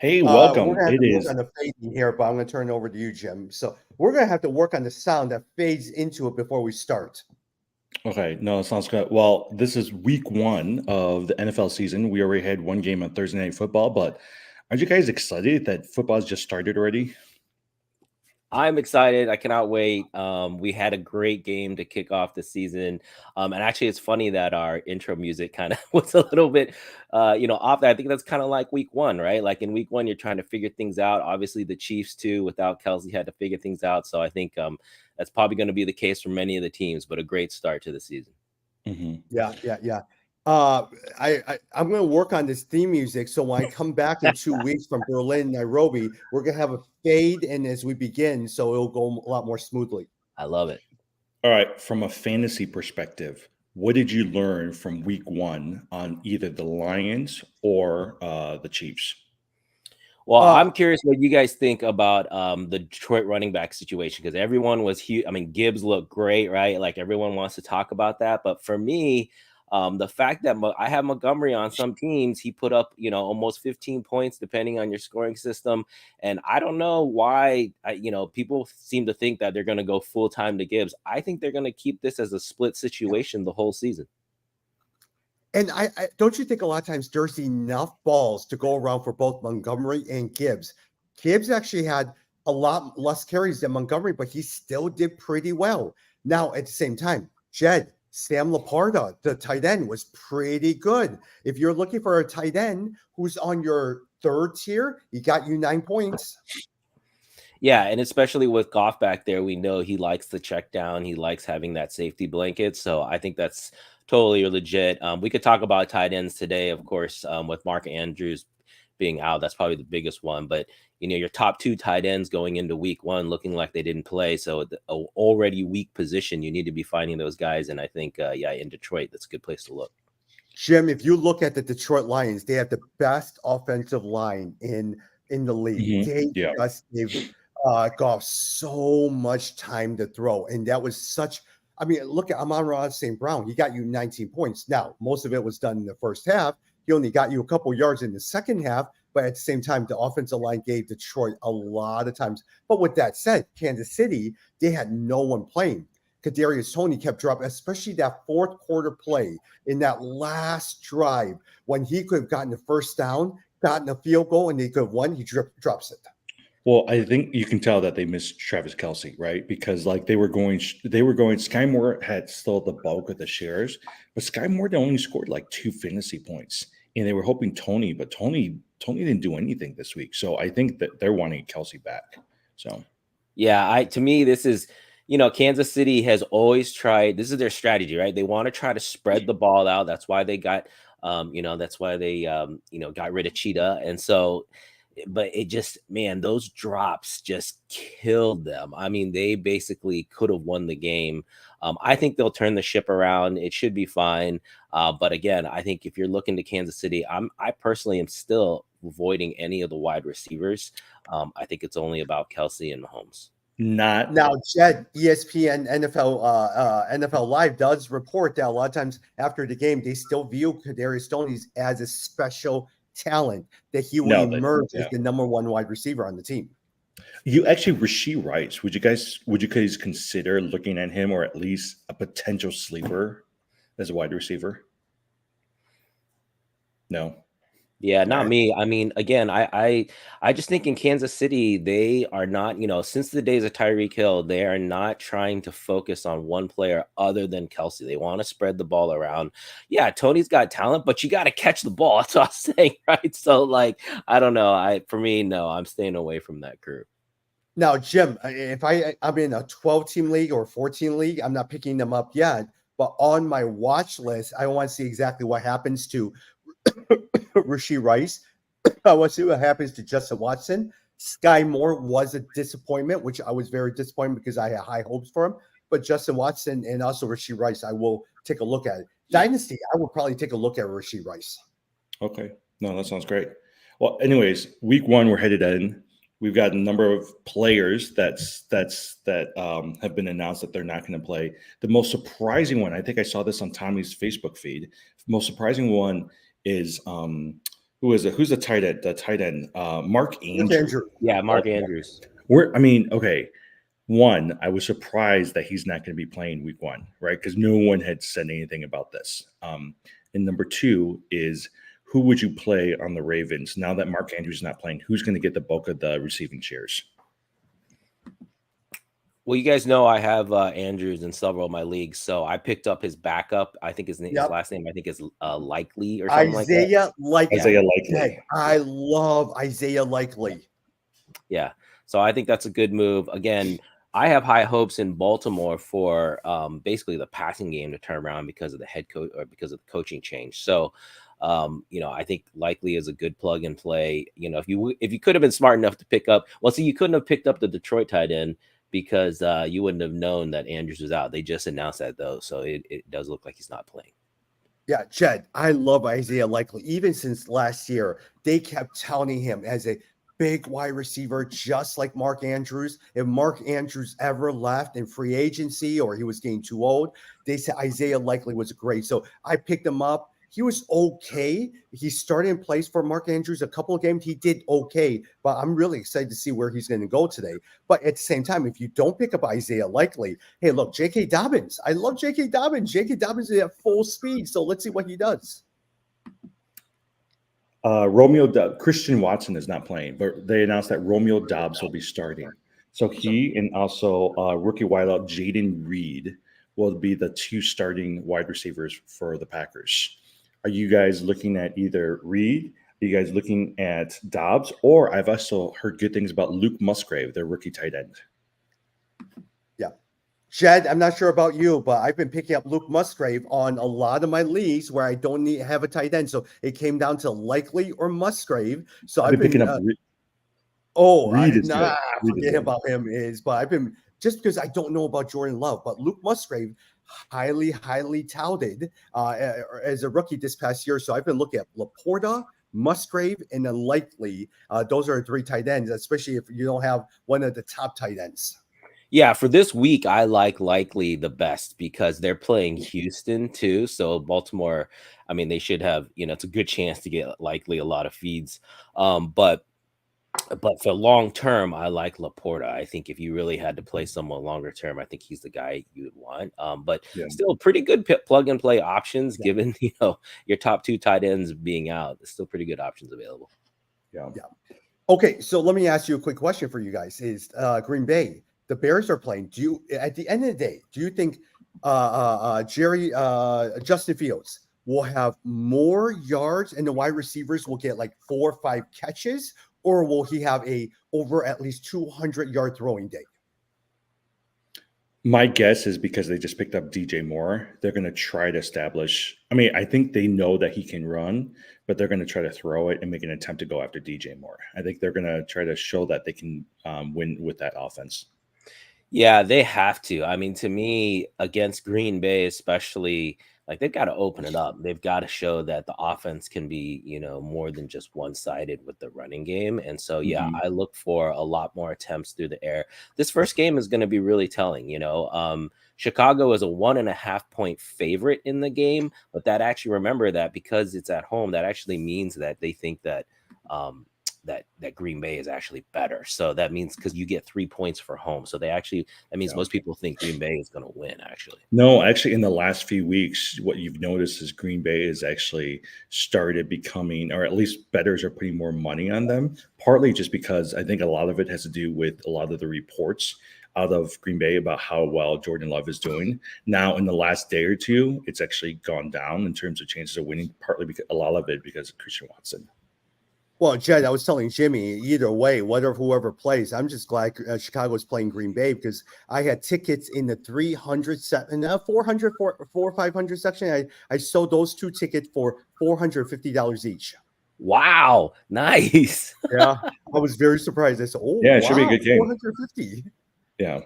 Hey, We're welcome. gonna have It to work is on the fading here, but I'm gonna turn it over to you, Jim. So we're gonna have to work on the sound that fades into it before we start. okay. No, it sounds good. Well, this is week one of the NFL season. We already had one game on Thursday Night Football, but aren't you guys excited that football's just started already? I'm excited. I cannot wait. We had a great game to kick off the season. And actually, it's funny that our intro music kind of was a little bit, off. I think that's kind of like week one, right? Like in week one, you're trying to figure things out. Obviously, the Chiefs too, without Kelsey, had to figure things out. So I think that's probably going to be the case for many of the teams. But a great start to the season. Hmm. Yeah. Uh, I'm gonna work on this theme music. So when I come back in 2 weeks from Berlin, Nairobi, we're gonna have a fade in as we begin, so it'll go a lot more smoothly. I love it. All right. From a fantasy perspective, what did you learn from week one on either the Lions or the Chiefs? Well, Uh, I'm curious what you guys think about the Detroit running back situation because everyone was huge. I mean, Gibbs looked great, right? Like everyone wants to talk about that. But for me, the fact that I have Montgomery on some teams, he put up, almost 15 points depending on your scoring system. And I don't know why, people seem to think that they're going to go full time to Gibbs. I think they're going to keep this as a split situation the whole season. And I don't you think a lot of times there's enough balls to go around for both Montgomery and Gibbs? Gibbs actually had a lot less carries than Montgomery, but he still did pretty well. Now, at the same time, Jed, Sam Laporta, the tight end, was pretty good. If you're looking for a tight end who's on your third tier, he got you 9 points. Yeah, and especially with Goff back there, we know he likes to check down. He likes having that safety blanket. So I think that's totally legit. We could talk about tight ends today, of course, with Mark Andrews being out. That's probably the biggest one. But your top two tight ends going into week one looking like they didn't play. So already weak position, you need to be finding those guys. And I think, in Detroit, that's a good place to look. Jim, if you look at the Detroit Lions, they have the best offensive line in the league. They Yeah. just gave Goff so much time to throw, and that was such. I mean, look at Amon-Ra St. Brown. He got you 19 points. Now, most of it was done in the first half. He only got you a couple yards in the second half, but at the same time, the offensive line gave Detroit a lot of times. But with that said, Kansas City, they had no one playing. Kadarius Toney kept dropping, especially that fourth quarter play in that last drive when he could have gotten the first down, gotten a field goal, and they could have won. He drops it. Well, I think you can tell that they missed Travis Kelsey, right? Because like they were going. Sky Moore had still the bulk of the shares, but Sky Moore only scored like 2 fantasy points, and they were hoping Tony, but Tony didn't do anything this week. So I think that they're wanting Kelsey back. So Yeah, to me, this is, Kansas City has always tried, this is their strategy, right? They want to try to spread the ball out. That's why they got, got rid of Cheetah. And so, but it just, man, those drops just killed them. I mean, they basically could have won the game. I think they'll turn the ship around. It should be fine. But again, I think if you're looking to Kansas City, I personally am still avoiding any of the wide receivers. I think it's only about Kelsey and Mahomes. not Now, Jed, ESPN NFL Live does report that a lot of times after the game, they still view Kadarius Toney as a special talent that he will no, emerge as yeah. the number one wide receiver on the team. You actually Rasheed Rice. Would you guys consider looking at him or at least a potential sleeper as a wide receiver? No. Yeah, All not right. me. I mean, again, I just think in Kansas City, they are not, since the days of Tyreek Hill, they are not trying to focus on one player other than Kelsey. They want to spread the ball around. Yeah, Tony's got talent, but you got to catch the ball. That's what I'm saying, right? So, like, I don't know. For me, no, I'm staying away from that crew. Now, Jim, if I'm in a 12-team league or 14 league, I'm not picking them up yet. But on my watch list, I want to see exactly what happens to Rasheed Rice. I want to see what happens to Justin Watson. Sky Moore was a disappointment, which I was very disappointed because I had high hopes for him. But Justin Watson and also Rasheed Rice, I will take a look at it. Dynasty, I will probably take a look at Rasheed Rice. Okay. No, that sounds great. Well, anyways, week one we're headed in. We've got a number of players that have been announced that they're not going to play. The most surprising one, I think I saw this on Tommy's Facebook feed. The most surprising one is Who is it? Who's the tight end? The tight end, Mark Andrews. Andrew. Yeah, Mark Andrews. Okay. One, I was surprised that he's not going to be playing week 1, right? Because no one had said anything about this. And number 2 is who would you play on the Ravens now that Mark Andrews is not playing? Who's going to get the bulk of the receiving shares? Well, you guys know I have Andrews in several of my leagues, so I picked up his backup. I think his last name, I think, is Likely or something like that. Isaiah Likely. Isaiah Likely. Hey, I love Isaiah Likely. Yeah, so I think that's a good move. Again, I have high hopes in Baltimore for basically the passing game to turn around because of the head coach or because of the coaching change. So, I think Likely is a good plug and play. If you could have been smart enough to pick up, you couldn't have picked up the Detroit tight end because you wouldn't have known that Andrews was out. They just announced that though, so it does look like he's not playing. Yeah, Jed, I love Isaiah Likely. Even since last year, they kept touting him as a big wide receiver, just like Mark Andrews. If Mark Andrews ever left in free agency or he was getting too old, they said Isaiah Likely was great. So I picked him up. He was okay. He started in place for Mark Andrews a couple of games. He did okay, but I'm really excited to see where he's going to go today. But at the same time, if you don't pick up Isaiah Likely, hey, look, J.K. Dobbins. I love J.K. Dobbins. J.K. Dobbins is at full speed, so let's see what he does. Christian Watson is not playing, but they announced that Romeo Doubs will be starting. So he and also rookie wideout Jaden Reed will be the 2 starting wide receivers for the Packers. Are you guys looking at either Reed? Are you guys looking at Dobbs? Or I've also heard good things about Luke Musgrave, their rookie tight end. Yeah. Jed, I'm not sure about you, but I've been picking up Luke Musgrave on a lot of my leagues where I don't have a tight end. So it came down to Likely or Musgrave. So I've been picking up Reed. Forget about him but I've been just because I don't know about Jordan Love, but Luke Musgrave, highly touted as a rookie this past year. So I've been looking at Laporta, Musgrave, and then Likely. Those are 3 tight ends, especially if you don't have one of the top tight ends. Yeah, for this week, I like Likely the best because they're playing Houston too. So Baltimore, I mean, they should have, it's a good chance to get Likely a lot of feeds. But for long term, I like Laporta. I think if you really had to play someone longer term, I think he's the guy you would want. But still pretty good plug and play options given, your top 2 tight ends being out. There's still pretty good options available. Yeah. Okay, so let me ask you a quick question for you guys. Is Green Bay, the Bears are playing. At the end of the day, do you think Justin Fields will have more yards and the wide receivers will get like 4 or 5 catches, or will he have a over at least 200-yard throwing day? My guess is because they just picked up DJ Moore, they're going to try to establish. I mean, I think they know that he can run, but they're going to try to throw it and make an attempt to go after DJ Moore. I think they're going to try to show that they can win with that offense. Yeah, they have to. I mean, to me, against Green Bay, especially, like they've got to open it up. They've got to show that the offense can be, more than just one-sided with the running game. And so, I look for a lot more attempts through the air. This first game is going to be really telling. Chicago is a 1.5 point favorite in the game, but remember that because it's at home, that actually means that they think that that Green Bay is actually better. So that means because you get 3 points for home. So that means most people think Green Bay is going to win, actually. No, actually, in the last few weeks, what you've noticed is Green Bay has actually started becoming, or at least bettors are putting more money on them, partly just because I think a lot of it has to do with a lot of the reports out of Green Bay about how well Jordan Love is doing. Now, in the last day or two, it's actually gone down in terms of chances of winning, partly because a lot of it because of Christian Watson. Well, Jed, I was telling Jimmy, either way, whoever plays, I'm just glad Chicago is playing Green Bay because I had tickets in the 300 400 or 500 section. I sold those 2 tickets for $450 each. Wow, nice. Yeah, I was very surprised. I said, it should be a good game. 450. Yeah.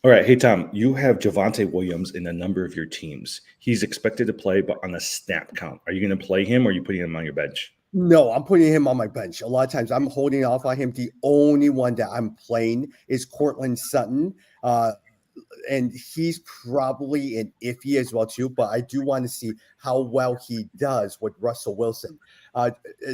All right. Hey, Tom, you have Javonte Williams in a number of your teams. He's expected to play, but on a snap count. Are you going to play him or are you putting him on your bench? No, I'm putting him on my bench. A lot of times I'm holding off on him. The only one that I'm playing is Courtland Sutton. And he's probably an iffy as well, too. But I do want to see how well he does with Russell Wilson.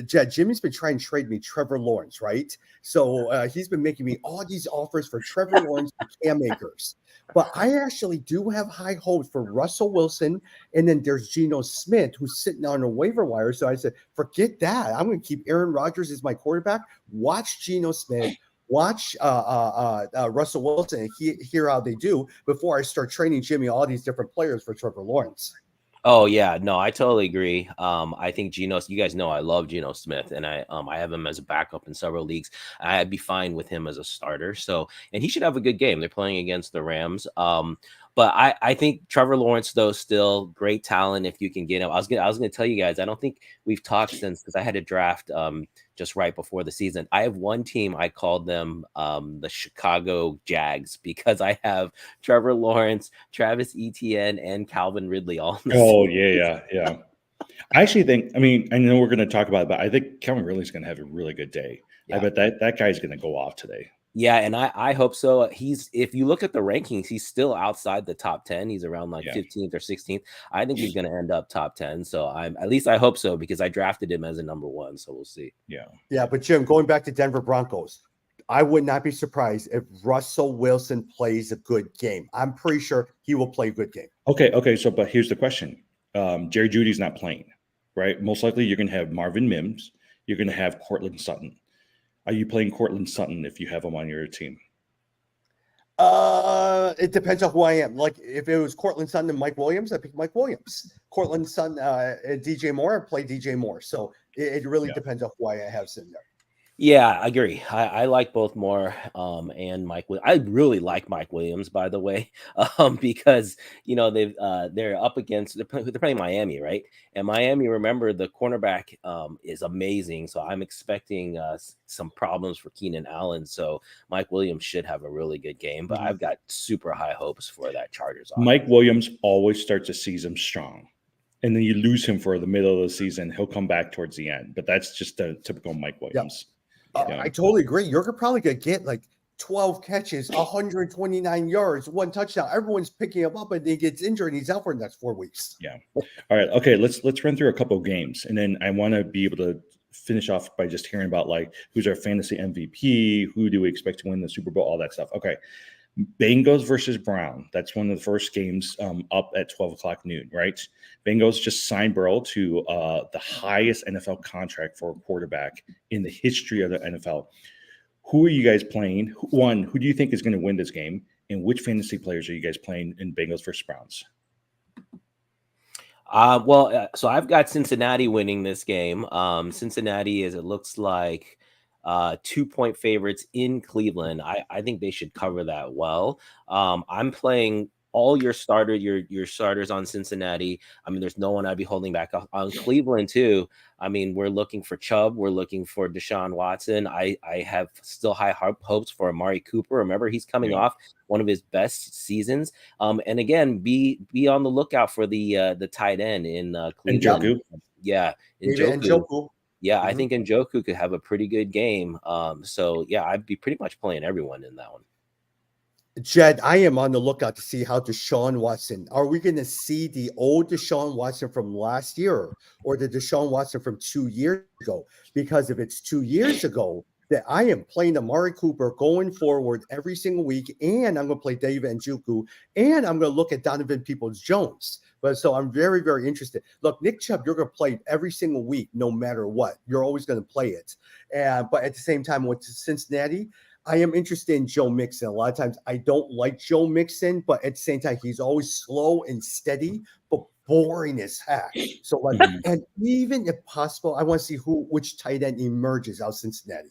Jed, Jimmy's been trying to trade me Trevor Lawrence, right? So he's been making me all these offers for Trevor Lawrence and Cam Akers. But I actually do have high hopes for Russell Wilson. And then there's Geno Smith, who's sitting on a waiver wire. So I said, forget that. I'm going to keep Aaron Rodgers as my quarterback. Watch Geno Smith. Watch Russell Wilson and hear how they do before I start training Jimmy all these different players for Trevor Lawrence. Oh yeah, no, I totally agree. I think Geno, you guys know I love Geno Smith, and I have him as a backup in several leagues. I'd be fine with him as a starter. So, and he should have a good game. They're playing against the Rams. But I think Trevor Lawrence, though, still great talent if you can get him. I was gonna tell you guys, I don't think we've talked since, because I had a draft just right before the season. I have one team, I called them the Chicago Jags, because I have Trevor Lawrence, Travis Etienne, and Calvin Ridley all in the Oh, same yeah. I actually think, I mean, I know we're going to talk about it, but I think Calvin Ridley's going to have a really good day. Yeah. I bet that guy's going to go off today. Yeah, and I hope so. If you look at the rankings, he's still outside the top 10. He's around like 15th or 16th. I think he's going to end up top 10. So at least I hope so, because I drafted him as a number 1. So we'll see. Yeah, but Jim, going back to Denver Broncos, I would not be surprised if Russell Wilson plays a good game. I'm pretty sure he will play a good game. Okay. So, but here's the question: Jerry Jeudy's not playing, right? Most likely, you're going to have Marvin Mims. You're going to have Cortland Sutton. Are you playing Cortland Sutton if you have him on your team? It depends on who I am. Like if it was Cortland Sutton and Mike Williams, I pick Mike Williams. Cortland Sutton and DJ Moore, I play DJ Moore. So it really depends on who I have sitting there. Yeah, I agree. I like both Moore and Mike. I really like Mike Williams, by the way, because they're up against they're playing Miami, right? And Miami, remember, the cornerback is amazing, so I'm expecting some problems for Keenan Allen. So Mike Williams should have a really good game, but I've got super high hopes for that Chargers offense. Mike Williams always starts a season strong, and then you lose him for the middle of the season. He'll come back towards the end, but that's just the typical Mike Williams. Yep. I totally agree. You're probably going to get like 12 catches, 129 yards, 1 touchdown. Everyone's picking him up, and he gets injured, and he's out for the next 4 weeks. Yeah. All right. Okay. Let's run through a couple of games, and then I want to be able to finish off by just hearing about like who's our fantasy MVP, who do we expect to win the Super Bowl, all that stuff. Okay. Bengals versus Brown. That's one of the first games up at 12 o'clock noon, right? Bengals just signed Burrow to the highest NFL contract for a quarterback in the history of the NFL. Who are you guys playing? One, who do you think is going to win this game? And which fantasy players are you guys playing in Bengals versus Browns? So I've got Cincinnati winning this game. Cincinnati, as it looks like, 2-point favorites in Cleveland. I think they should cover that well. I'm playing all your starters on Cincinnati. I mean, there's no one I'd be holding back on Cleveland too. I mean, we're looking for Chubb. We're looking for Deshaun Watson. I have still high hopes for Amari Cooper. Remember, he's coming off one of his best seasons. And again, be on the lookout for the tight end in Cleveland. Njoku. Yeah, Njoku. Yeah, I think Njoku could have a pretty good game. So yeah, I'd be pretty much playing everyone in that one. Jed, I am on the lookout to see how Deshaun Watson. Are we going to see the old Deshaun Watson from last year or the Deshaun Watson from 2 years ago? Because if it's 2 years ago, that I am playing Amari Cooper going forward every single week, and I'm going to play David Njoku, and I'm going to look at Donovan Peoples-Jones. But so I'm very, very interested. Look, Nick Chubb, you're going to play it every single week, no matter what. You're always going to play it. But at the same time, with Cincinnati, I am interested in Joe Mixon. A lot of times I don't like Joe Mixon, but at the same time, he's always slow and steady, but boring as heck. So, like, and even if possible, I want to see which tight end emerges out of Cincinnati.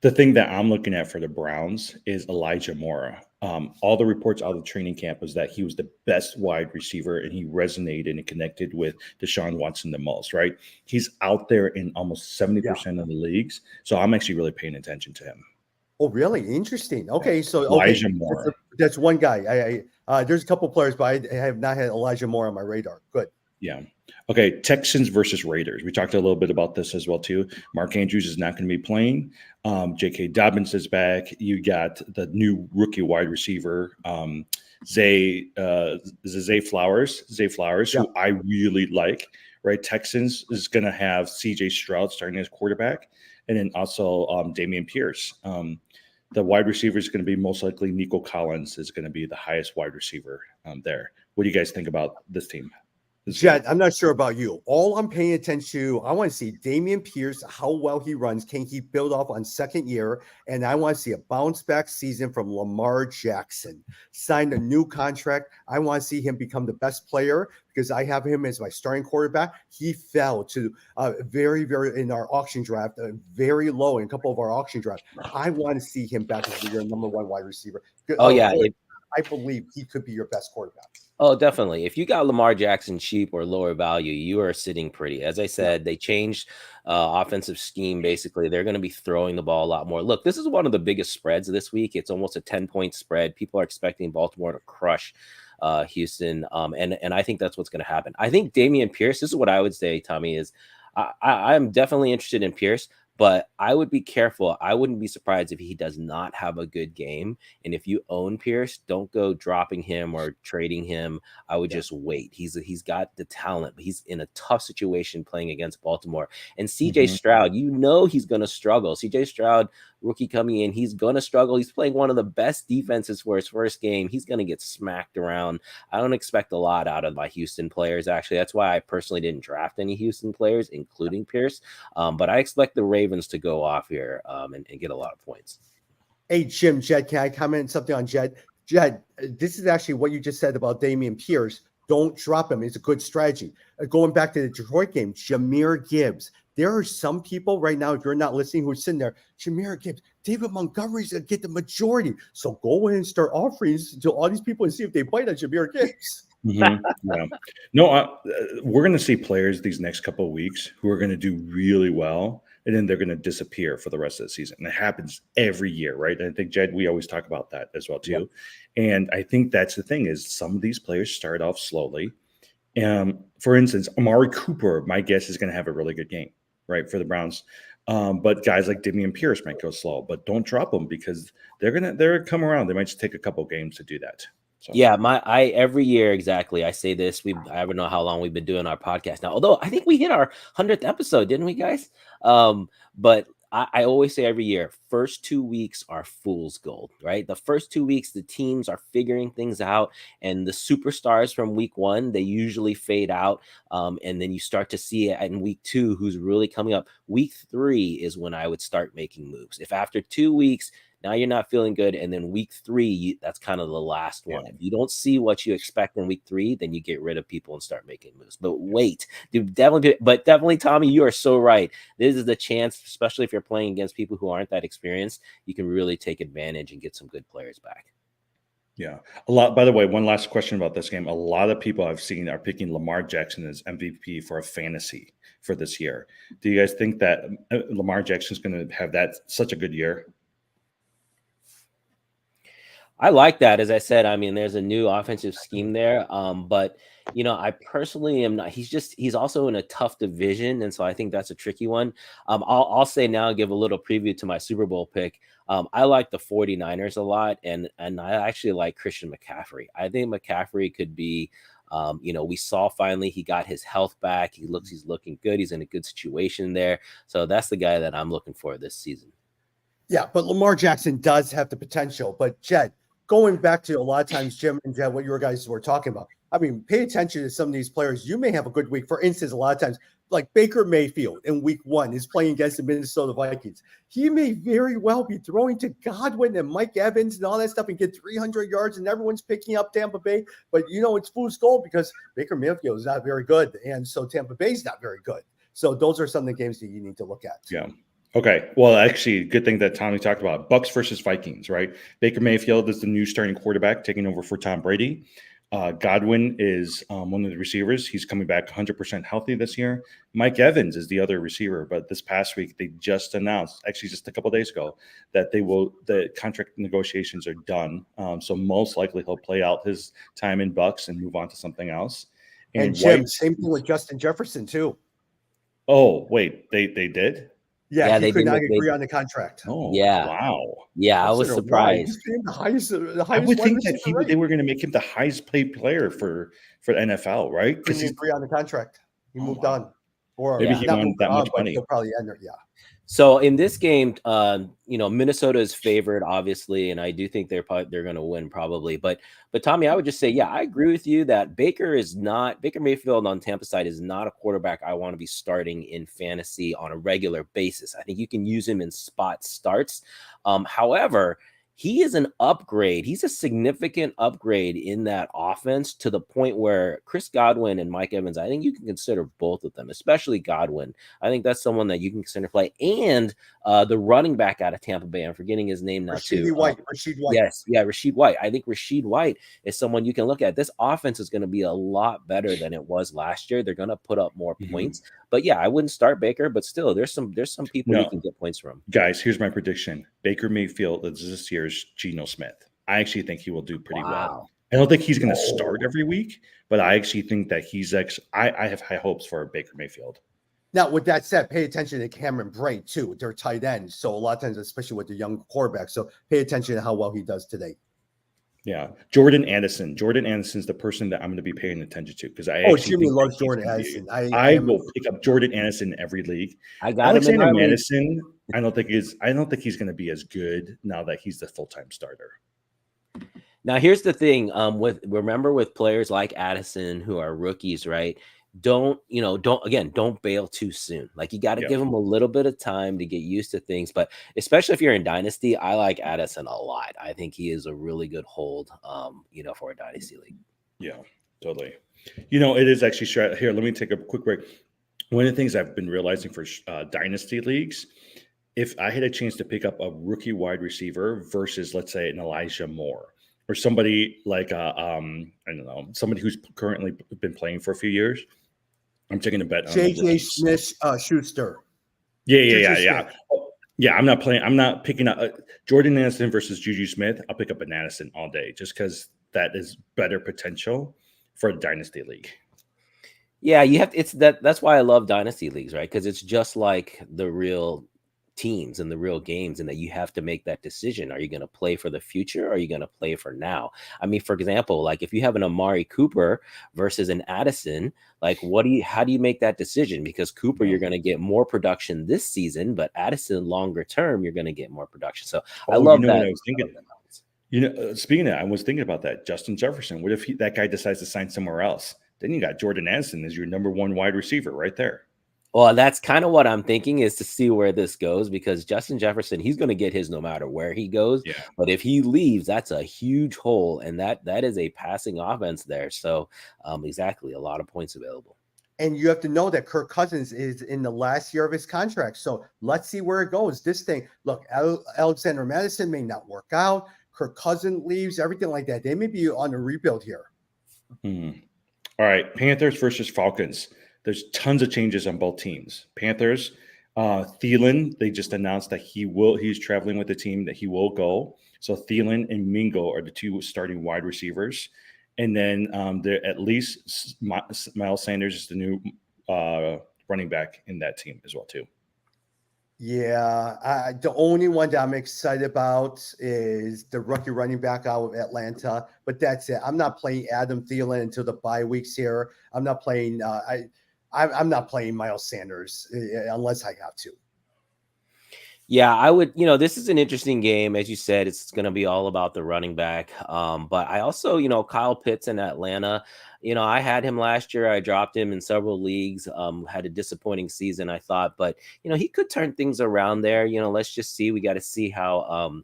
The thing that I'm looking at for the Browns is Elijah Moore. All the reports out of the training camp was that he was the best wide receiver, and he resonated and connected with Deshaun Watson the most, right? He's out there in almost 70% of the leagues. So I'm actually really paying attention to him. Oh, really? Interesting. Okay, so Elijah Moore. That's one guy. There's a couple players, but I have not had Elijah Moore on my radar. Good. Yeah. Okay, Texans versus Raiders. We talked a little bit about this as well, too. Mark Andrews is not going to be playing. J.K. Dobbins is back. You got the new rookie wide receiver, Zay Flowers, who I really like, right? Texans is going to have CJ Stroud starting as quarterback, and then also Dameon Pierce. The wide receiver is going to be most likely Nico Collins is going to be the highest wide receiver there. What do you guys think about this team? Jed, I'm not sure about you. All I'm paying attention to, I want to see Dameon Pierce, how well he runs. Can he build off on second year? And I want to see a bounce back season from Lamar Jackson. Signed a new contract. I want to see him become the best player because I have him as my starting quarterback. He fell to very, very in our auction draft, very low in a couple of our auction drafts. I want to see him back as your number one wide receiver. Oh, yeah. I believe he could be your best quarterback. Oh, definitely. If you got Lamar Jackson cheap or lower value, you are sitting pretty. As I said, they changed offensive scheme. Basically, they're going to be throwing the ball a lot more. Look, this is one of the biggest spreads this week. It's almost a 10-point spread. People are expecting Baltimore to crush Houston. And I think that's what's going to happen. I think Dameon Pierce, this is what I would say, Tommy, is I'm definitely interested in Pierce. But I would be careful. I wouldn't be surprised if he does not have a good game. And if you own Pierce, don't go dropping him or trading him. I would just wait. He's got the talent, but he's in a tough situation playing against Baltimore. And CJ Stroud, you know he's going to struggle. CJ Stroud, rookie coming in, he's going to struggle. He's playing one of the best defenses for his first game. He's going to get smacked around. I don't expect a lot out of my Houston players, actually. That's why I personally didn't draft any Houston players, including Pierce. But I expect the Ravens to go off here and get a lot of points. Hey, Jed, can I comment something on Jed? Jed, this is actually what you just said about Dameon Pierce. Don't drop him. It's a good strategy. Going back to the Detroit game, Jahmyr Gibbs. There are some people right now, if you're not listening, who are sitting there, Jahmyr Gibbs, David Montgomery's going to get the majority. So go in and start offering to all these people and see if they bite on Jahmyr Gibbs. Yeah. No, we're going to see players these next couple of weeks who are going to do really well, and then they're going to disappear for the rest of the season. And it happens every year, right? And I think, Jed, we always talk about that as well, too. Yep. And I think that's the thing is some of these players start off slowly. For instance, Amari Cooper, my guess, is going to have a really good game, right, for the Browns. But guys like Dameon Pierce might go slow, but don't drop them because they're gonna come around. They might just take a couple games to do that. So. Yeah, every year exactly. I say this. I don't know how long we've been doing our podcast now. Although I think we hit our 100th episode, didn't we, guys? But I always say every year, first 2 weeks are fool's gold, right? The first 2 weeks, the teams are figuring things out, and the superstars from week one, they usually fade out. And then you start to see it in week two, who's really coming up. Week 3 is when I would start making moves. If after 2 weeks, now you're not feeling good, and then week 3, that's kind of the last one. If you don't see what you expect in week 3, then you get rid of people and start making moves. But wait, definitely, Tommy, you are so right. This is the chance, especially if you're playing against people who aren't that experienced, you can really take advantage and get some good players back. Yeah, a lot. By the way, one last question about this game. A lot of people I've seen are picking Lamar Jackson as MVP for a fantasy for this year. Do you guys think that Lamar Jackson is going to have such a good year? I like that. As I said, I mean, there's a new offensive scheme there. But, I personally am not. He's also in a tough division. And so I think that's a tricky one. I'll say now, give a little preview to my Super Bowl pick. I like the 49ers a lot. And I actually like Christian McCaffrey. I think McCaffrey could be, we saw finally he got his health back. He's looking good. He's in a good situation there. So that's the guy that I'm looking for this season. Yeah, but Lamar Jackson does have the potential. But Jed, going back to a lot of times, Jim and Jed, what you guys were talking about. I mean, pay attention to some of these players. You may have a good week. For instance, a lot of times, like Baker Mayfield in week 1 is playing against the Minnesota Vikings. He may very well be throwing to Godwin and Mike Evans and all that stuff and get 300 yards, and everyone's picking up Tampa Bay. But, it's fool's gold because Baker Mayfield is not very good, and so Tampa Bay is not very good. So those are some of the games that you need to look at. Yeah. Okay. Well, actually, good thing that Tommy talked about Bucks versus Vikings, right? Baker Mayfield is the new starting quarterback taking over for Tom Brady. Godwin is one of the receivers. He's coming back 100% healthy this year. Mike Evans is the other receiver, but this past week they just announced, actually just a couple of days ago, that the contract negotiations are done. So most likely he'll play out his time in Bucks and move on to something else. And Jim, same thing with Justin Jefferson too. Oh, wait, they did? Yeah, he could not agree on the contract. Oh, yeah. Wow. Yeah, I was surprised. He's paying the highest I would think that they were going to make him the highest paid player for the NFL, right? Because he agree on the contract. He Oh, moved wow. on. Or Maybe Yeah. he not wanted moved that on, much but money. he'll probably end it. Yeah. So in this game, Minnesota is favored, obviously, and I do think they're going to win probably. But Tommy, I would just say, yeah, I agree with you that Baker Mayfield on Tampa side is not a quarterback I want to be starting in fantasy on a regular basis. I think you can use him in spot starts. However, he is an upgrade. He's a significant upgrade in that offense to the point where Chris Godwin and Mike Evans, I think you can consider both of them, especially Godwin. I think that's someone that you can consider play. And the running back out of Tampa Bay, I'm forgetting his name now too. Rashid White. Yes, yeah, Rashid White. I think Rashid White is someone you can look at. This offense is going to be a lot better than it was last year. They're going to put up more points. But yeah, I wouldn't start Baker, but still, there's some people you can get points from. Guys, here's my prediction: Baker Mayfield is this year's Geno Smith. I actually think he will do pretty well. I don't think he's going to start every week, but I actually think that he's I have high hopes for Baker Mayfield. Now, with that said, pay attention to Cameron Brate too. They're tight ends, so a lot of times, especially with the young quarterback. So pay attention to how well he does today. Yeah, Jordan Addison. Jordan Addison's the person that I'm going to be paying attention to because Jimmy loves Jordan Addison. I will pick up Jordan Addison every league. I got Alexander him in Madison. I don't think he's going to be as good now that he's the full-time starter. Now, here's the thing. Remember with players like Addison who are rookies, right? Don't bail too soon. Like you got to give them a little bit of time to get used to things. But especially if you're in dynasty, I like Addison a lot. I think he is a really good hold, for a dynasty league. Yeah, totally. It is actually here. Let me take a quick break. One of the things I've been realizing for dynasty leagues, if I had a chance to pick up a rookie wide receiver versus, let's say, an Elijah Moore or somebody like I don't know, somebody who's currently been playing for a few years, I'm taking a bet on JJ Smith Schuster. Yeah. Yeah, I'm not picking up Jordan Addison versus Juju Smith. I'll pick up an Addison all day just because that is better potential for a dynasty league. Yeah, that's why I love dynasty leagues, right? Because it's just like the real teams and the real games, and that you have to make that decision. Are you going to play for the future or are you going to play for now? I mean, for example, like if you have an Amari Cooper versus an Addison, like how do you make that decision? Because Cooper, you're going to get more production this season, but Addison longer term, you're going to get more production. So I love that. What I was thinking. Speaking of that, I was thinking about that. Justin Jefferson. What if that guy decides to sign somewhere else? Then you got Jordan Addison as your number one wide receiver right there. Well, that's kind of what I'm thinking, is to see where this goes, because Justin Jefferson, he's going to get his no matter where he goes. Yeah. But if he leaves, that's a huge hole, and that is a passing offense there. So exactly, a lot of points available. And you have to know that Kirk Cousins is in the last year of his contract. So let's see where it goes. This thing, look, Alexander Madison may not work out. Kirk Cousins leaves, everything like that. They may be on a rebuild here. All right, Panthers versus Falcons. There's tons of changes on both teams. Panthers, Thielen, they just announced that he's traveling with the team, that he will go. So Thielen and Mingo are the two starting wide receivers. And then at least Miles Sanders is the new running back in that team as well, too. Yeah, the only one that I'm excited about is the rookie running back out of Atlanta. But that's it. I'm not playing Adam Thielen until the bye weeks here. I'm not playing I'm not playing Miles Sanders unless I have to. Yeah, I would, this is an interesting game. As you said, it's going to be all about the running back. But I also, Kyle Pitts in Atlanta, I had him last year. I dropped him in several leagues, had a disappointing season, I thought. But, he could turn things around there. Let's just see. We got to see how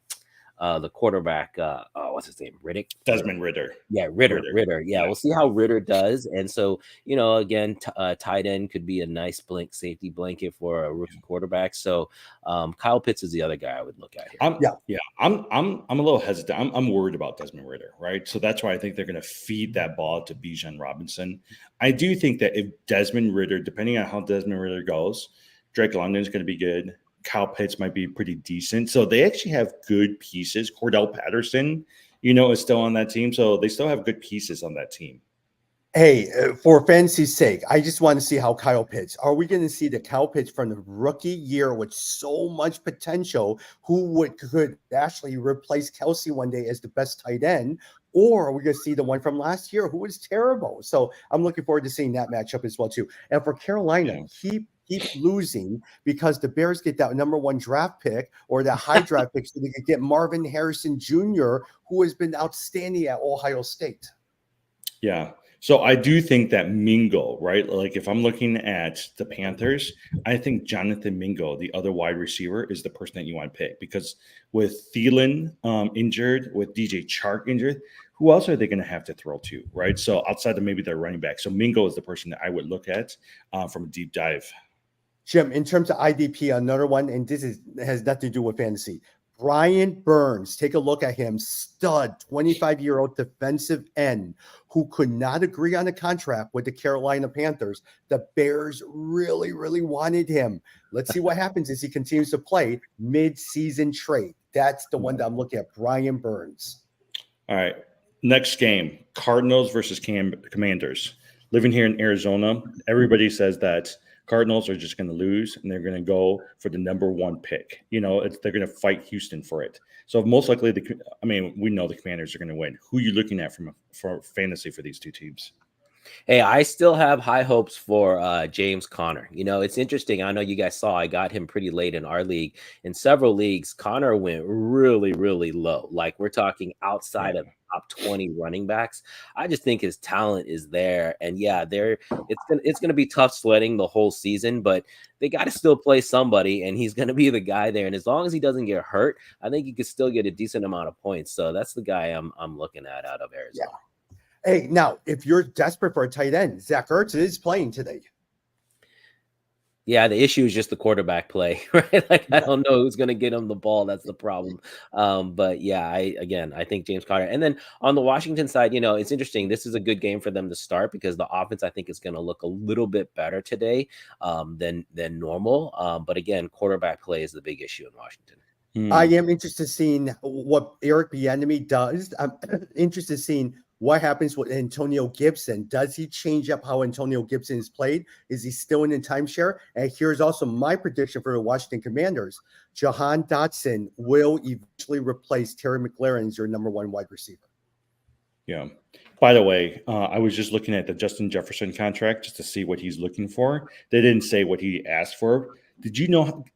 the quarterback, what's his name? Desmond Ridder. Yeah, Ritter. Yeah, we'll see how Ritter does. And so, again, tight end could be a nice safety blanket for a rookie quarterback. So Kyle Pitts is the other guy I would look at here. I'm a little hesitant. I'm worried about Desmond Ridder, right? So that's why I think they're going to feed that ball to Bijan Robinson. I do think that if Desmond Ridder, depending on how Desmond Ridder goes, Drake London is going to be good. Kyle Pitts might be pretty decent. So they actually have good pieces. Cordell Patterson, is still on that team. So they still have good pieces on that team. Hey, for fantasy's sake, I just want to see how Kyle Pitts. Are we going to see the Kyle Pitts from the rookie year with so much potential, who could actually replace Kelsey one day as the best tight end? or are we going to see the one from last year who was terrible? So I'm looking forward to seeing that matchup as well too. And for Carolina, keep losing because the Bears get that number 1 draft pick or that high draft pick so they could get Marvin Harrison Jr., who has been outstanding at Ohio State. Yeah. So I do think that Mingo, right? Like if I'm looking at the Panthers, I think Jonathan Mingo, the other wide receiver, is the person that you want to pick because with Thielen injured, with DJ Chark injured, who else are they going to have to throw to, right? So outside of maybe their running back. So Mingo is the person that I would look at from a deep dive. Jim, in terms of IDP, another one, and this has nothing to do with fantasy. Brian Burns, take a look at him, stud 25-year-old defensive end who could not agree on a contract with the Carolina Panthers. The Bears really, really wanted him. Let's see what happens as he continues to play mid-season trade. That's the one that I'm looking at, Brian Burns. All right. Next game, Cardinals versus Commanders. Living here in Arizona, everybody says that Cardinals are just going to lose and they're going to go for the number 1 pick. You know, they're going to fight Houston for it. So most likely, we know the Commanders are going to win. Who are you looking at for fantasy for these two teams? Hey, I still have high hopes for James Conner. You know, it's interesting. I know you guys saw I got him pretty late in our league. In several leagues, Conner went really, really low. Like we're talking outside of top 20 running backs. I just think his talent is there. And yeah, it's gonna be tough sledding the whole season, but they got to still play somebody, and he's gonna be the guy there. And as long as he doesn't get hurt, I think he could still get a decent amount of points. So that's the guy I'm looking at out of Arizona. Yeah. Hey, now, if you're desperate for a tight end, Zach Ertz is playing today. Yeah, the issue is just the quarterback play, right? Like I don't know who's going to get him the ball. That's the problem. But yeah, I think James Conner. And then on the Washington side, you know, it's interesting. This is a good game for them to start because the offense I think is going to look a little bit better today than normal. But again, quarterback play is the big issue in Washington. I am interested in seeing what Eric Bieniemy does. I'm interested in seeing what happens with Antonio Gibson. Does he change up how Antonio Gibson is played? Is he still in timeshare? And here's also my prediction for the Washington Commanders. Jahan Dotson will eventually replace Terry McLaurin as your number 1 wide receiver. Yeah. By the way, I was just looking at the Justin Jefferson contract just to see what he's looking for. They didn't say what he asked for. Did you know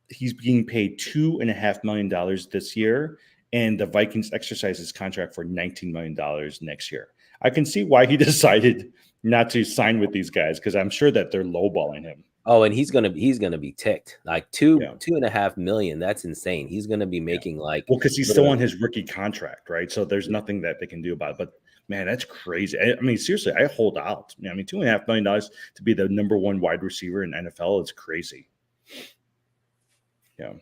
he's being paid $2.5 million this year? And the Vikings exercise his contract for $19 million next year. I can see why he decided not to sign with these guys because I'm sure that they're lowballing him. Oh, and he's gonna be ticked. Like $2.5 million. That's insane. He's gonna be making because he's still on his rookie contract, right? So there's nothing that they can do about it. But man, that's crazy. I mean, seriously, I hold out. I mean, $2.5 million to be the number 1 wide receiver in NFL is crazy. Yeah.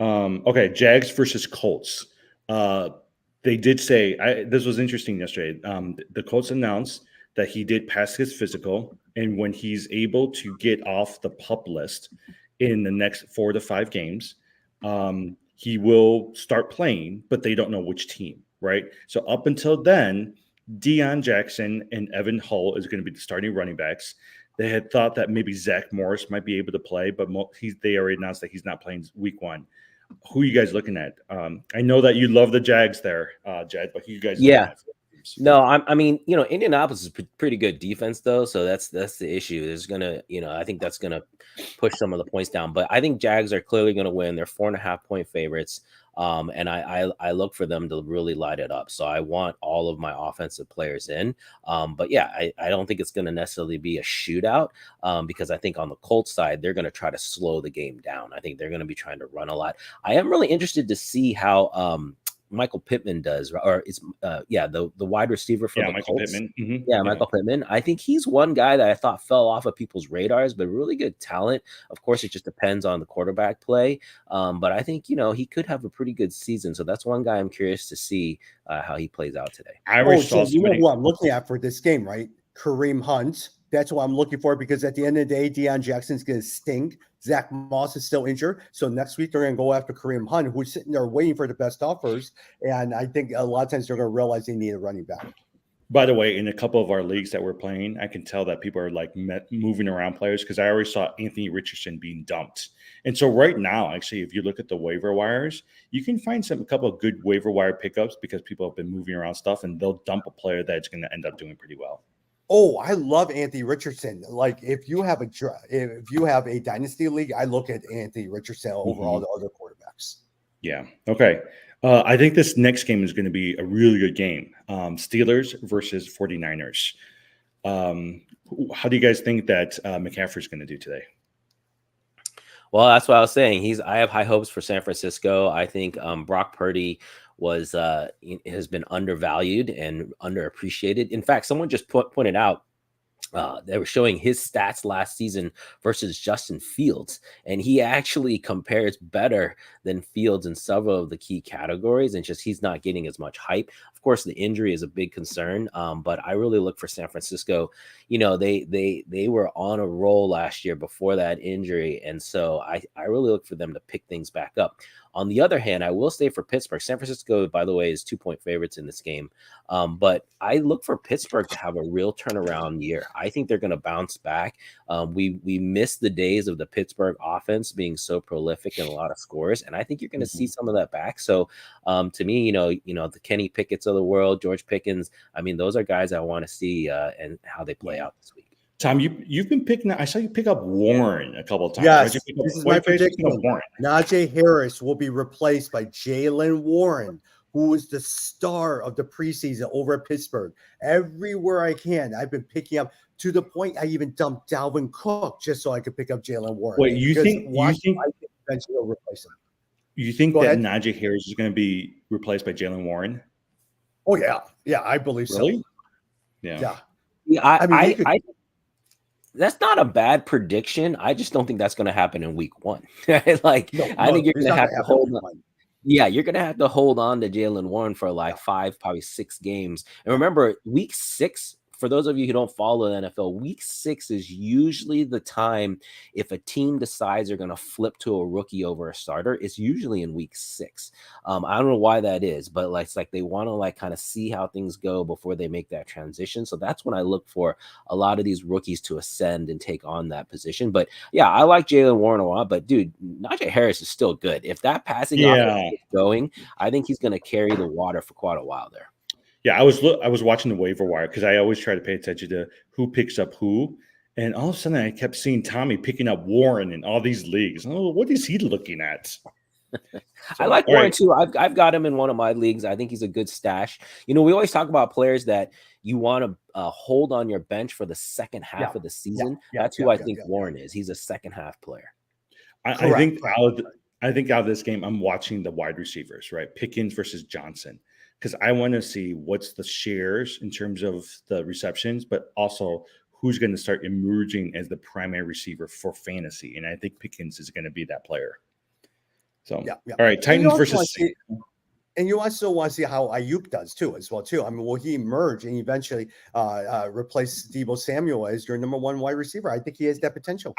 Okay, Jags versus Colts. They did say this was interesting yesterday. The Colts announced that he did pass his physical, and when he's able to get off the PUP list in the next 4 to 5 games, he will start playing, but they don't know which team, right? So up until then, Deion Jackson and Evan Hull is going to be the starting running backs. They had thought that maybe Zach Morris might be able to play, but they already announced that he's not playing week 1. Who are you guys looking at? I know that you love the Jags there, Jed, but who you guys looking at? No, I mean, you know, Indianapolis is pretty good defense though, so that's the issue. There's gonna, you know, I think that's gonna push some of the points down. But I think Jags are clearly gonna win. They're 4.5 point favorites. And I look for them to really light it up. So I want all of my offensive players in. But yeah, I don't think it's going to necessarily be a shootout because I think on the Colts side, they're going to try to slow the game down. I think they're going to be trying to run a lot. I am really interested to see how Michael Pittman does, or it's the wide receiver for the Michael Colts. Pittman. Mm-hmm. Yeah, Michael Pittman. I think he's one guy that I thought fell off of people's radars, but really good talent. Of course, it just depends on the quarterback play. But I think, you know, he could have a pretty good season. So that's one guy I'm curious to see how he plays out today. You know who I'm looking at for this game, right? Kareem Hunt. That's what I'm looking for because at the end of the day, Deion Jackson's going to stink. Zach Moss is still injured. So next week, they're going to go after Kareem Hunt, who's sitting there waiting for the best offers. And I think a lot of times they're going to realize they need a running back. By the way, in a couple of our leagues that we're playing, I can tell that people are like moving around players because I already saw Anthony Richardson being dumped. And so right now, actually, if you look at the waiver wires, you can find a couple of good waiver wire pickups because people have been moving around stuff, and they'll dump a player that's going to end up doing pretty well. Oh, I love Anthony Richardson. Like if you have a dynasty league, I look at Anthony Richardson over all the other quarterbacks. Yeah. Okay. I think this next game is going to be a really good game. Steelers versus 49ers. How do you guys think that McCaffrey's going to do today? Well, that's what I was saying. I have high hopes for San Francisco. I think Brock Purdy has been undervalued and underappreciated. In fact, someone just pointed out they were showing his stats last season versus Justin Fields, and he actually compares better than Fields in several of the key categories, and just he's not getting as much hype. Of course, the injury is a big concern, but I really look for San Francisco. You know, they were on a roll last year before that injury, and so I really look for them to pick things back up. On the other hand, I will stay for Pittsburgh. San Francisco, by the way, is 2-point favorites in this game. But I look for Pittsburgh to have a real turnaround year. I think they're going to bounce back. We missed the days of the Pittsburgh offense being so prolific and a lot of scores, and I think you're going to see some of that back. So to me, you know, the Kenny Pickett's of the world, George Pickens, I mean, those are guys I want to see and how they play out this week. Tom, you've been picking. I saw you pick up Warren a couple of times. Yes, this is my prediction. Najee Harris will be replaced by Jaylen Warren, who was the star of the preseason over at Pittsburgh. Everywhere I can, I've been picking up to the point I even dumped Dalvin Cook just so I could pick up Jaylen Warren. Wait, you think eventually will replace him? You think that Najee Harris is going to be replaced by Jaylen Warren? Oh yeah, I believe really? So. Yeah. I that's not a bad prediction. I just don't think that's going to happen in week one. I think you're going to have to hold on. Yeah, you're going to have to hold on to Jaylen Warren for like 5, probably 6 games. And remember, week 6, for those of you who don't follow the NFL, week 6 is usually the time if a team decides they're going to flip to a rookie over a starter. It's usually in week 6. I don't know why that is, but it's like they want to like kind of see how things go before they make that transition. So that's when I look for a lot of these rookies to ascend and take on that position. But yeah, I like Jaylen Warren a lot, but dude, Najee Harris is still good. If that passing offense is going, I think he's going to carry the water for quite a while there. Yeah, I was watching the waiver wire because I always try to pay attention to who picks up who, and all of a sudden I kept seeing Tommy picking up Warren in all these leagues. Oh, what is he looking at? So, I like Warren too. I've got him in one of my leagues. I think he's a good stash. You know, we always talk about players that you want to hold on your bench for the second half of the season. That's who I think Warren is. He's a second half player. I think out of this game, I'm watching the wide receivers, right? Pickens versus Johnson. Because I want to see what's the shares in terms of the receptions, but also who's going to start emerging as the primary receiver for fantasy. And I think Pickens is going to be that player. So, all right, Titans versus Saints. And you also want to see how Ayuk does too, as well too. I mean, will he emerge and eventually replace Deebo Samuel as your number 1 wide receiver? I think he has that potential.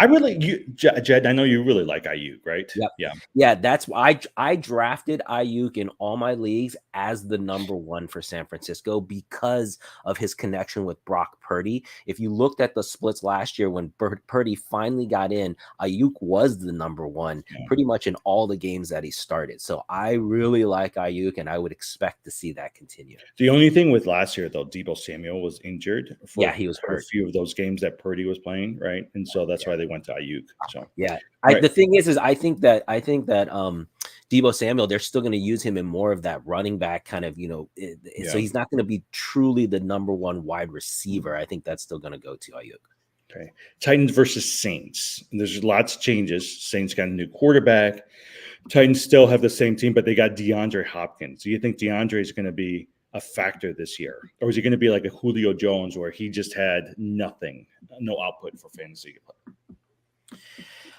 Jed. I know you really like Ayuk, right? Yep. Yeah. That's why I drafted Ayuk in all my leagues as the number 1 for San Francisco because of his connection with Brock Purdy. If you looked at the splits last year when Purdy finally got in, Ayuk was the number 1 pretty much in all the games that he started. So I really like Ayuk, and I would expect to see that continue. The only thing with last year, though, Deebo Samuel was injured. He was hurt. A few of those games that Purdy was playing, right? And so that's why they went to Ayuk. So the thing is I think that Deebo Samuel, they're still going to use him in more of that running back kind of, so he's not going to be truly the number 1 wide receiver. I think that's still going to go to Ayuk. Okay. Titans versus Saints. And there's lots of changes. Saints got a new quarterback. Titans still have the same team, but they got DeAndre Hopkins. Do you think DeAndre is going to be a factor this year? Or is he going to be like a Julio Jones where he just had nothing, no output for fantasy play?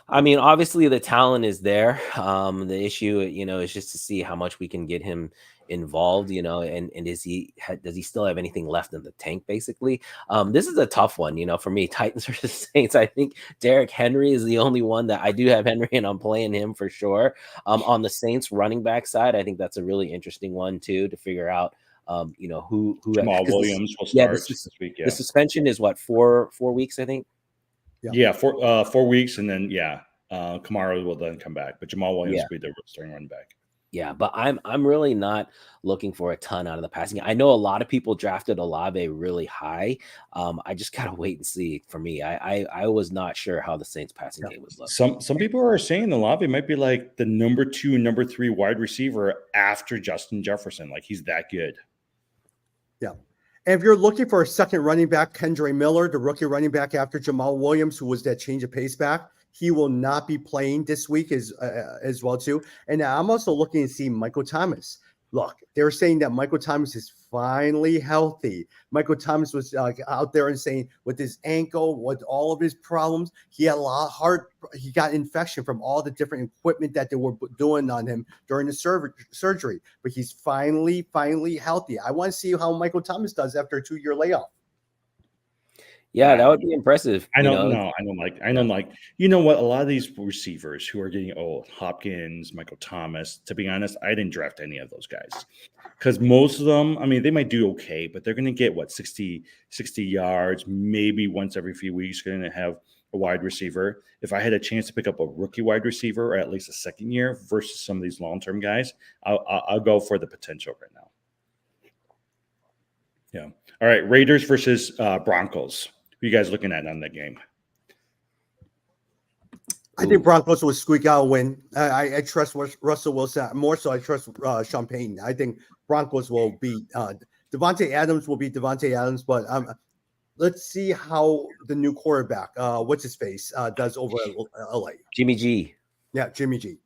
I mean, obviously the talent is there. The issue, is just to see how much we can get him involved, and does he still have anything left in the tank, basically? This is a tough one, for me. Titans versus Saints. I think Derrick Henry is the only one that I do have Henry, and I'm playing him for sure. On the Saints running back side, I think that's a really interesting one too to figure out who Jamal 'cause Williams will yeah, start this week. the Yeah. suspension is what, 4 weeks, I think. Yeah. 4 weeks. And then, Kamara will then come back, but Jamal Williams Yeah. will be the starting running back. Yeah, but I'm really not looking for a ton out of the passing game. I know a lot of people drafted Olave really high. I just gotta wait and see. For me, I was not sure how the Saints passing game would look. Some people are saying the Olave might be like the number 2, number 3 wide receiver after Justin Jefferson. Like he's that good. Yeah. And if you're looking for a second running back, Kendre Miller, the rookie running back after Jamal Williams, who was that change of pace back, he will not be playing this week as well too. And I'm also looking to see Michael Thomas. Look, they're saying that Michael Thomas is finally healthy. Michael Thomas was out there and saying with his ankle, with all of his problems, he had a lot of he got infection from all the different equipment that they were doing on him during the surgery. But he's finally healthy. I want to see how Michael Thomas does after a 2-year layoff. Yeah, that would be impressive. I don't like, you know what? A lot of these receivers who are getting old, Hopkins, Michael Thomas, to be honest, I didn't draft any of those guys because most of them, I mean, they might do okay, but they're going to get 60 yards, maybe once every few weeks, going to have a wide receiver. If I had a chance to pick up a rookie wide receiver or at least a second year versus some of these long-term guys, I'll go for the potential right now. Yeah. All right. Raiders versus Broncos. Who are you guys looking at on that game? I think Broncos will squeak out a win. I trust Russell Wilson more, so I trust Sean Payton. I think Broncos will beat Devontae Adams will beat Devontae Adams, but let's see how the new quarterback, what's his face, does over at LA. Jimmy G. Yeah, Jimmy G.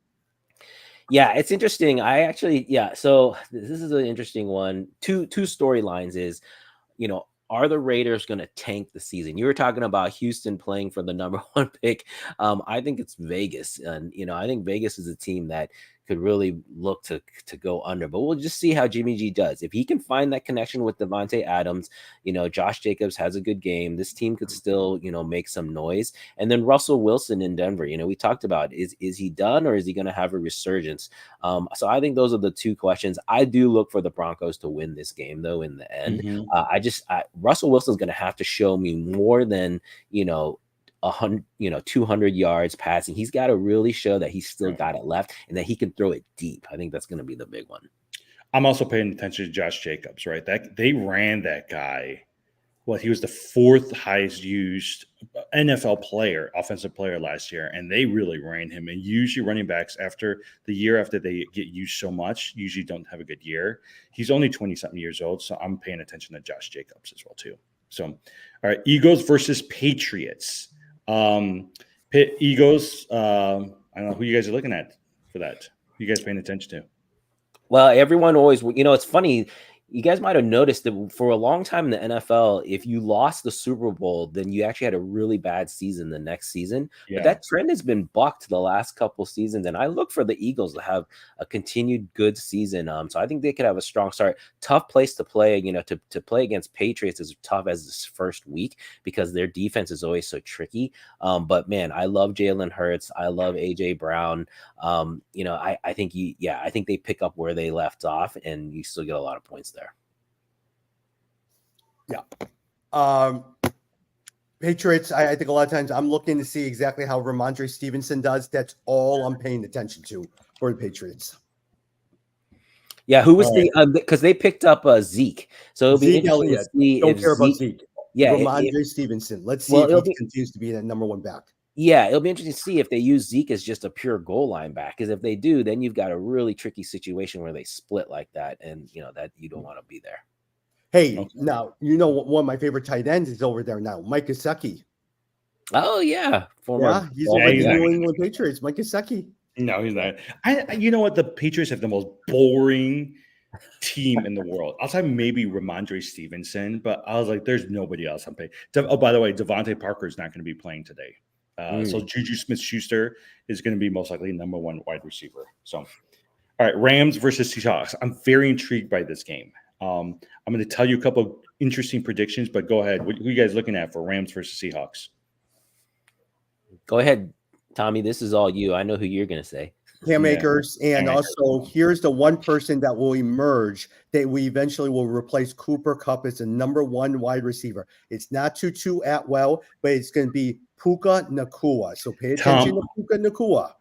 Yeah, it's interesting. So this is an interesting one. Two storylines is, are the Raiders going to tank the season? You were talking about Houston playing for the number 1 pick. I think it's Vegas. And, I think Vegas is a team that could really look to go under. But we'll just see how Jimmy G does. If he can find that connection with Devontae Adams, Josh Jacobs has a good game. This team could still, make some noise. And then Russell Wilson in Denver, we talked about, is he done or is he going to have a resurgence? So I think those are the two questions. I do look for the Broncos to win this game, though, in the end. Mm-hmm. Russell Wilson's going to have to show me more than, 200 yards passing. He's got to really show that he's still got it left and that he can throw it deep. I think that's going to be the big one. I'm also paying attention to Josh Jacobs, right? That they ran that guy. Well, he was the 4th highest used NFL player, offensive player last year, and they really ran him. And usually running backs after they get used so much, usually don't have a good year. He's only 20-something years old, so I'm paying attention to Josh Jacobs as well too. So, all right, Eagles versus Patriots. Eagles, I don't know who you guys are looking at for that. Who you guys paying attention to? Well, everyone always, it's funny. You guys might have noticed that for a long time in the NFL, if you lost the Super Bowl, then you actually had a really bad season the next season. Yeah. But that trend has been bucked the last couple seasons. And I look for the Eagles to have a continued good season. So I think they could have a strong start. Tough place to play, to play against Patriots is tough as this first week because their defense is always so tricky. But man, I love Jalen Hurts. I love AJ Brown. I think I think they pick up where they left off and you still get a lot of points there. Yeah. Patriots, I think a lot of times I'm looking to see exactly how Ramondre Stevenson does. That's all I'm paying attention to for the Patriots. Yeah, who was because they picked up Zeke. So it'll be interesting to see. Don't care about Zeke. Yeah, Ramondre Stevenson. Let's see if he continues to be that number 1 back. Yeah, it'll be interesting to see if they use Zeke as just a pure goal line back. Because if they do, then you've got a really tricky situation where they split like that, and that you don't want to be there. Hey, now one of my favorite tight ends is over there now, Mike Gesicki. Oh yeah, he's over the New England Patriots. Mike Gesicki. No, he's not. You know what? The Patriots have the most boring team in the world. Outside maybe Ramondre Stevenson, but I was like, there's nobody else I'm paying. Oh, by the way, Devontae Parker is not going to be playing today. So Juju Smith-Schuster is going to be most likely number 1 wide receiver. So, all right, Rams versus Seahawks. I'm very intrigued by this game. I'm going to tell you a couple of interesting predictions, but go ahead. Who are you guys looking at for Rams versus Seahawks? Go ahead, Tommy. This is all you. I know who you're going to say. Cam Yeah. Akers, and Cam Akers. also here's the one person that will emerge that we eventually will replace Cooper Kupp as the number one wide receiver. It's not Tutu Atwell, but it's going to be Puka Nakua. So pay attention Tom, to Puka Nakua.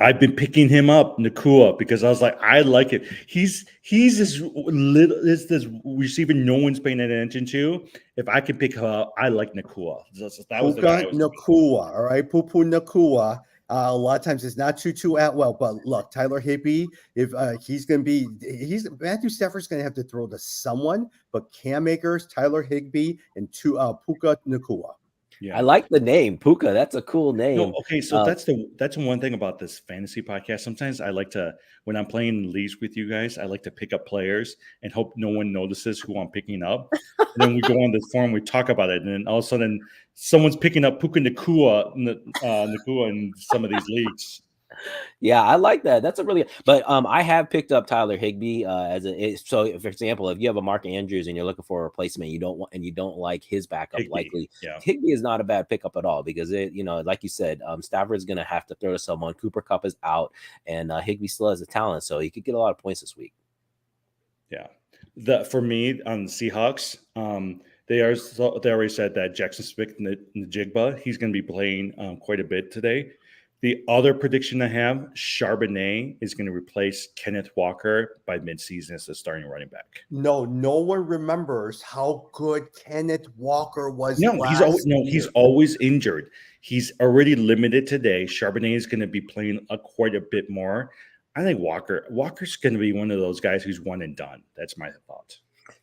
I've been picking him up, Nakua, because I was like, I like it. He's this little this receiver no one's paying attention to. If I can pick her up, I like Nakua. That was the guy I Puka was Nakua. All right, Pupu Nakua. A lot of times it's not Tutu Atwell, but look, Tyler Higbee, if he's going to be, Matthew Stafford's going to have to throw to someone, but Cam Akers, Tyler Higbee, and Puka Nakua. yeah. I like the name Puka. That's a cool No, name. okay, so that's one thing about this fantasy podcast. Sometimes I like to, when I'm playing leagues with you guys, I like to pick up players and hope no one notices who I'm picking up. And then we go on this forum, we talk about it, and then all of a sudden someone's picking up Puka Nakua in some of these leagues. Yeah, I like that. That's a really, but I have picked up Tyler Higbee so for example, if you have a Mark Andrews and you're looking for a replacement, you don't like his backup, Higbee, likely yeah. Higbee is not a bad pickup at all because like you said, Stafford's going to have to throw to someone. Cooper Kupp is out, and Higbee still has a talent, so he could get a lot of points this week. Yeah, for me on the Seahawks, they already said that Jackson Smith-Njigba, he's going to be playing quite a bit today. The other prediction I have, Charbonnet is going to replace Kenneth Walker by midseason as the starting running back. No one remembers how good Kenneth Walker was. He's always injured. He's already limited today. Charbonnet is going to be playing quite a bit more. I think Walker's going to be one of those guys who's one and done. That's my thought.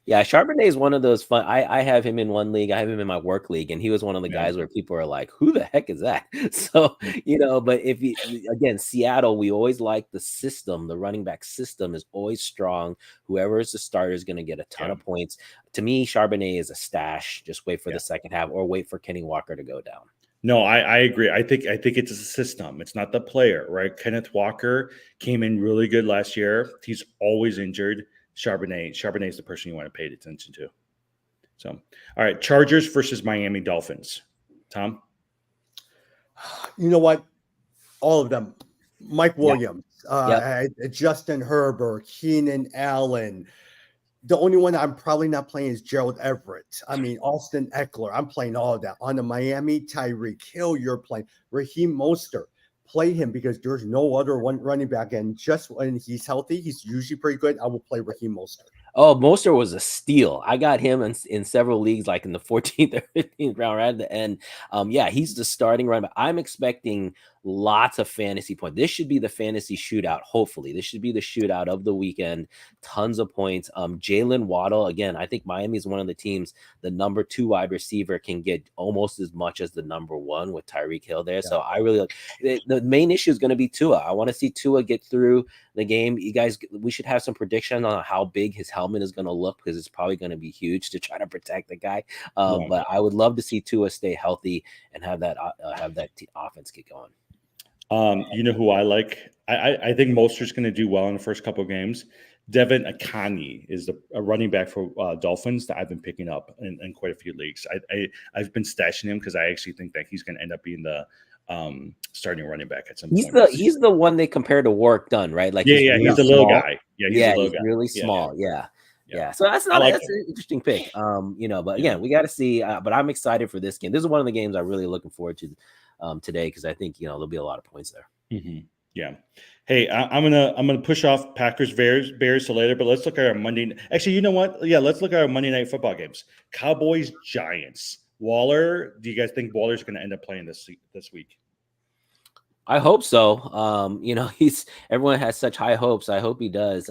Yeah, Charbonnet is one of those fun. I have him in one league. I have him in my work league, and he was one of the guys where people are like, "Who the heck is that?" So but if again, Seattle, we always like the system. The running back system is always strong. Whoever is the starter is going to get a ton of points. To me, Charbonnet is a stash. Just wait for the second half, or wait for Kenny Walker to go down. No, I agree. I think it's a system. It's not the player, right? Kenneth Walker came in really good last year. He's always injured. Charbonnet is the person you want to pay attention to. So, all right, Chargers versus Miami Dolphins. Tom? You know what? All of them. Mike Williams, Justin Herbert, Keenan Allen. The only one I'm probably not playing is Gerald Everett. I mean, Austin Eckler. I'm playing all of that. On the Miami, Tyreek Hill, you're playing. Raheem Mostert. Play him because there's no other one running back. And just when he's healthy, he's usually pretty good. I will play Raheem Mostert. Oh, Mostert was a steal. I got him in several leagues, like in the 14th or 15th round, right at the end. He's the starting running back. I'm expecting lots of fantasy points. This should be the fantasy shootout. Hopefully, this should be the shootout of the weekend. Tons of points. Jalen Waddle, again, I think Miami is one of the teams. The number 2 wide receiver can get almost as much as the number 1 with Tyreek Hill there. Yeah. So I really like the main issue is going to be Tua. I want to see Tua get through the game. You guys, we should have some prediction on how big his helmet is going to look because it's probably going to be huge to try to protect the guy. But I would love to see Tua stay healthy and have that offense get going. You know who I like? I think Mostert's going to do well in the first couple of games. Devin Akani is a running back for Dolphins that I've been picking up in quite a few leagues. I've been stashing him because I actually think that he's going to end up being the starting running back at some point. He's the one they compare to Work Done, right? Like he's a little guy. He's really small. Yeah. So that's an interesting pick. But again, we got to see. But I'm excited for this game. This is one of the games I'm really looking forward to today because I think there'll be a lot of points there. Mm-hmm. Yeah. Hey, I'm gonna push off Packers Bears to later, but let's look at our Monday. Actually, you know what? Yeah, let's look at our Monday Night Football games. Cowboys Giants. Waller. Do you guys think Waller's going to end up playing this week? I hope so. Everyone has such high hopes. I hope he does.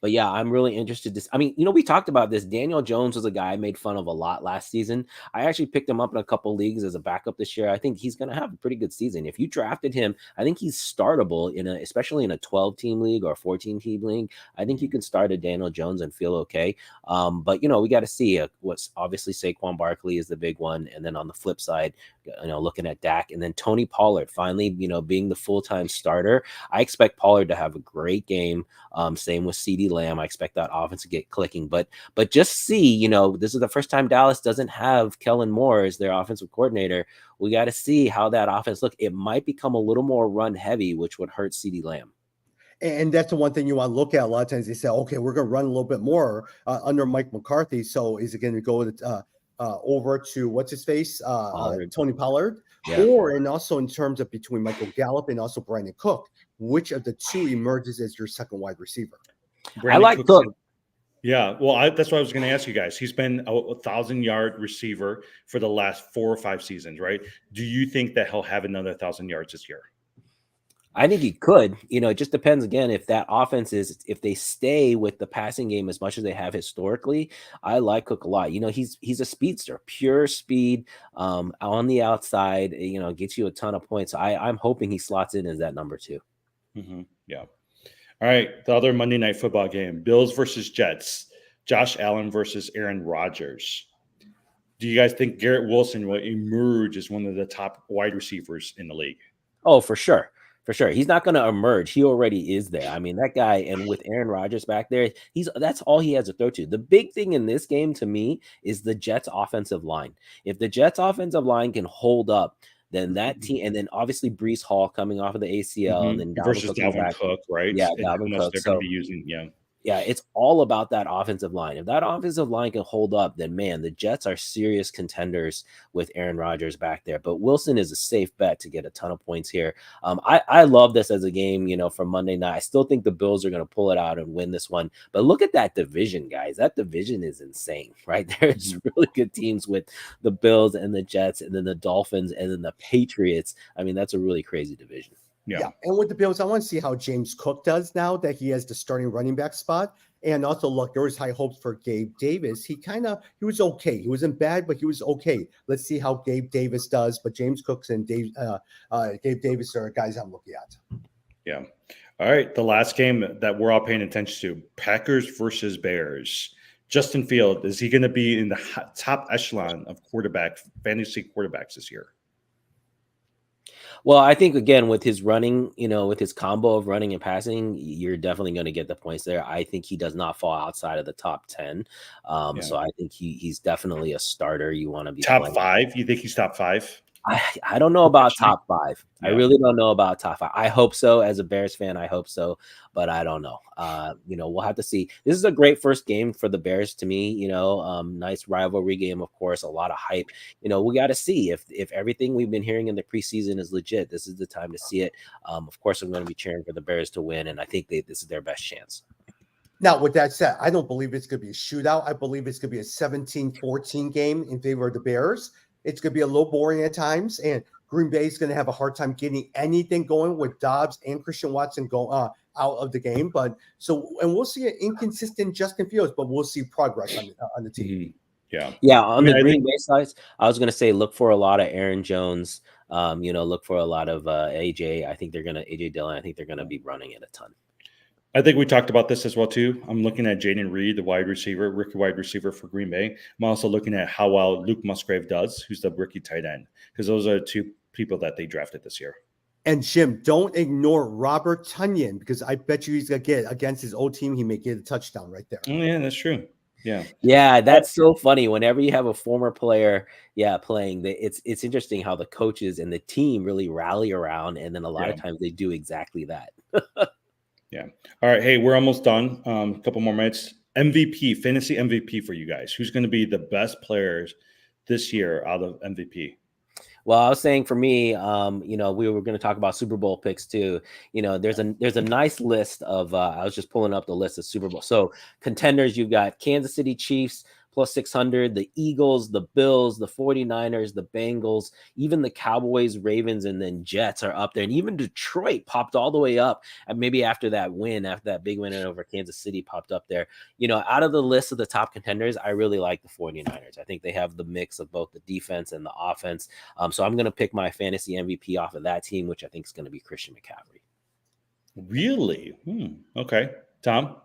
But yeah, I'm really interested. We talked about this. Daniel Jones was a guy I made fun of a lot last season. I actually picked him up in a couple leagues as a backup this year. I think he's going to have a pretty good season. If you drafted him, I think he's startable especially in a 12-team league or a 14-team league. I think you can start a Daniel Jones and feel okay. But we got to see what's obviously Saquon Barkley is the big one. And then on the flip side, looking at Dak and then Tony Pollard finally, being the full-time starter, I expect Pollard to have a great game. Same with CeeDee Lamb. I expect that offense to get clicking. But just see, this is the first time Dallas doesn't have Kellen Moore as their offensive coordinator. We got to see how that offense look. It might become a little more run heavy, which would hurt CeeDee Lamb. And that's the one thing you want to look at. A lot of times they say, okay, we're going to run a little bit more under Mike McCarthy. So is it going to go over to what's his face, Tony Pollard? Yeah. Or, and also in terms of between Michael Gallup and also Brandon Cook, which of the two emerges as your second wide receiver? Brandon I like Cook. Yeah, well, that's what I was going to ask you guys. He's been a 1,000-yard receiver for the last 4 or 5 seasons, right? Do you think that he'll have another 1,000 yards this year? I think he could. It just depends again if that offense if they stay with the passing game as much as they have historically. I like Cook a lot. He's a speedster, pure speed on the outside. Gets you a ton of points. I'm hoping he slots in as that number 2. Mm-hmm. Yeah. All right, the other Monday Night Football game: Bills versus Jets. Josh Allen versus Aaron Rodgers. Do you guys think Garrett Wilson will emerge as one of the top wide receivers in the league? Oh, for sure. For sure. He's not going to emerge. He already is there. I mean, that guy, and with Aaron Rodgers back there, that's all he has to throw to. The big thing in this game to me is the Jets offensive line. If the Jets offensive line can hold up, then that team, and then obviously Breece Hall coming off of the ACL, and then versus Dalvin Cook, right? Yeah, and Dalvin Cook. They're going to be using, Yeah, it's all about that offensive line. If that offensive line can hold up, then man, the Jets are serious contenders with Aaron Rodgers back there. But Wilson is a safe bet to get a ton of points here. I love this as a game, for Monday night. I still think the Bills are going to pull it out and win this one. But look at that division, guys. That division is insane, right? There's really good teams with the Bills and the Jets, and then the Dolphins, and then the Patriots. I mean, that's a really crazy division. Yeah. And with the Bills, I want to see how James Cook does now that he has the starting running back spot. And also, look, there was high hopes for Gabe Davis. He was okay. He wasn't bad, but he was okay. Let's see how Gabe Davis does. But James Cooks and Gabe Davis are guys I'm looking at. Yeah. All right. The last game that we're all paying attention to: Packers versus Bears. Justin Fields, is he going to be in the top echelon of fantasy quarterbacks this year? Well, I think again with his running, with his combo of running and passing, you're definitely going to get the points there. I think he does not fall outside of the top 10. So I think he's definitely a starter. You want to be top 5. You think he's top 5? I don't know about top 5. Yeah. I really don't know about top 5. I hope so. As a Bears fan, I hope so, but I don't know. We'll have to see. This is a great first game for the Bears to me. Nice rivalry game, of course, a lot of hype. We got to see if everything we've been hearing in the preseason is legit. This is the time to see it. Of course, I'm going to be cheering for the Bears to win, and I think this is their best chance. Now, with that said, I don't believe it's going to be a shootout. I believe it's going to be a 17-14 game in favor of the Bears. It's going to be a little boring at times, and Green Bay is going to have a hard time getting anything going with Dobbs and Christian Watson go out of the game. And we'll see an inconsistent Justin Fields, but we'll see progress on the team. Yeah. Yeah. On the Green Bay side, I was going to say, look for a lot of Aaron Jones. Look for a lot of AJ. I think AJ Dillon. I think they're going to be running it a ton. I think we talked about this as well, too. I'm looking at Jaden Reed, the rookie wide receiver for Green Bay. I'm also looking at how well Luke Musgrave does, who's the rookie tight end, because those are 2 people that they drafted this year. And Jim, don't ignore Robert Tonyan, because I bet you he's going to get against his old team. He may get a touchdown right there. Oh, yeah, that's true. Yeah. Yeah, that's so funny. Whenever you have a former player, playing, it's interesting how the coaches and the team really rally around, and then a lot of times they do exactly that. Yeah. All right. Hey, we're almost done. A couple more minutes. Fantasy MVP for you guys. Who's going to be the best players this year out of MVP? Well, I was saying for me, we were going to talk about Super Bowl picks too. There's a nice list of. I was just pulling up the list of Super Bowl. So contenders, you've got Kansas City Chiefs plus 600, the Eagles, the Bills, the 49ers, the Bengals, even the Cowboys, Ravens, and then Jets are up there. And even Detroit popped all the way up. And maybe after that big win over Kansas City popped up there. Out of the list of the top contenders, I really like the 49ers. I think they have the mix of both the defense and the offense. So I'm going to pick my fantasy MVP off of that team, which I think is going to be Christian McCaffrey. Really? Okay. Tom?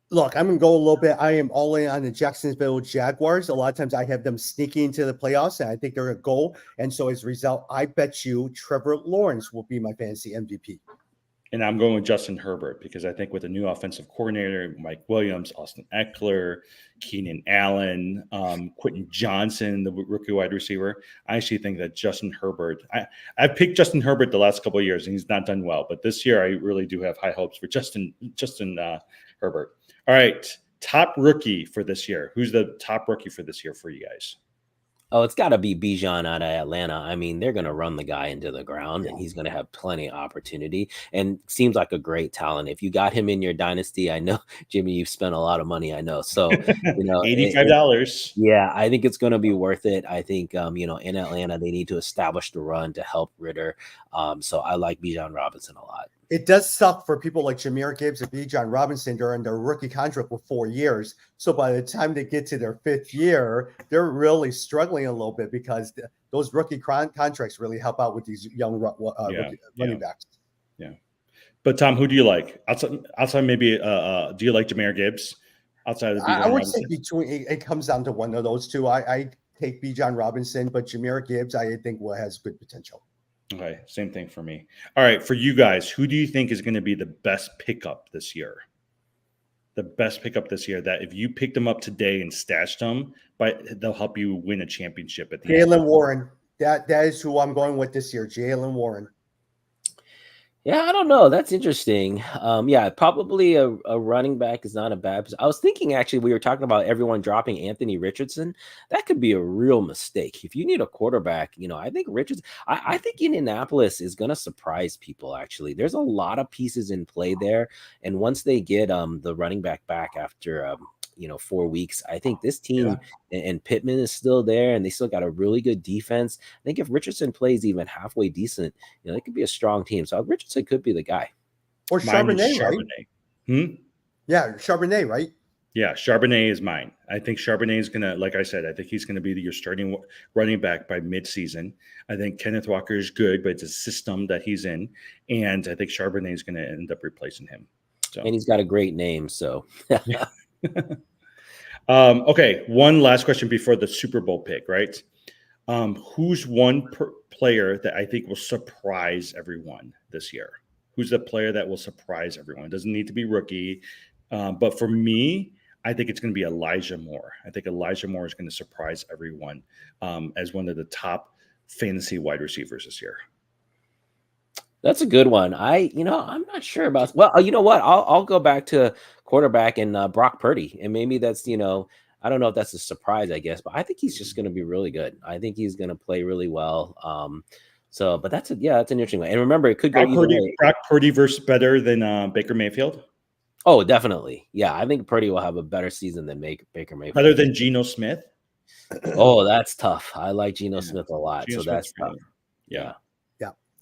Look, I'm going to go a little bit. I am all in on the Jacksonville Jaguars. A lot of times I have them sneaking into the playoffs, and I think they're going to go. And so as a result, I bet you Trevor Lawrence will be my fantasy MVP. And I'm going with Justin Herbert because I think with the new offensive coordinator, Mike Williams, Austin Eckler, Keenan Allen, Quentin Johnson, the rookie wide receiver, I actually think that Justin Herbert, I've picked Justin Herbert the last couple of years and he's not done well. But this year, I really do have high hopes for Justin Herbert. All right. Top rookie for this year. Who's the top rookie for this year for you guys? Oh, it's got to be Bijan out of Atlanta. I mean, they're going to run the guy into the ground, and he's going to have plenty of opportunity. And seems like a great talent. If you got him in your dynasty, I know Jimmy, you've spent a lot of money. I know, so $85. Yeah, I think it's going to be worth it. I think in Atlanta they need to establish the run to help Ritter. So I like Bijan Robinson a lot. It does suck for people like Jahmyr Gibbs and Bijan Robinson during their rookie contract for 4 years. So by the time they get to their 5th year, they're really struggling a little bit because those rookie contracts really help out with these young running backs. Yeah. But Tom, who do you like? Outside maybe, do you like Jahmyr Gibbs? Outside of Bijan I would Robinson? say it comes down to one of those two. I take Bijan Robinson, but Jahmyr Gibbs, I think has good potential. Okay, same thing for me. All right, for you guys, who do you think is going to be the best pickup this year? The best pickup this year that if you picked them up today and stashed them, but they'll help you win a championship at the end. Jaylen Warren. That is who I'm going with this year. Jaylen Warren. Yeah, I don't know. That's interesting. Yeah, probably a running back is not a bad. I was thinking actually we were talking about everyone dropping Anthony Richardson. That could be a real mistake. If you need a quarterback, I think Richardson. I think Indianapolis is going to surprise people. Actually, there's a lot of pieces in play there, and once they get the running back after 4 weeks, I think this team and Pittman is still there, and they still got a really good defense. I think if Richardson plays even halfway decent, it could be a strong team. So Richardson could be the guy. Or Charbonnet, right? Yeah, Charbonnet, right? Yeah, Charbonnet is mine. I think Charbonnet is going to, like I said, I think he's going to be your starting running back by midseason. I think Kenneth Walker is good, but it's a system that he's in. And I think Charbonnet is going to end up replacing him. So. And he's got a great name, so. Okay, one last question before the Super Bowl pick, right? Who's one player that I think will surprise everyone this year? Who's the player that will surprise everyone? It doesn't need to be rookie, but for me, I think it's going to be Elijah Moore. I think Elijah Moore is going to surprise everyone as one of the top fantasy wide receivers this year. That's a good one. I'm not sure about. Well, you know what? I'll go back to quarterback and Brock Purdy, and maybe that's I don't know if that's a surprise, I guess, but I think he's just going to be really good. I think he's going to play really well. But that's an interesting one. And remember, it could go either way. Brock Purdy versus better than Baker Mayfield. Oh, definitely. Yeah, I think Purdy will have a better season than Baker Mayfield. Better than Geno Smith. Oh, that's tough. I like Geno Smith a lot, so that's tough. Yeah.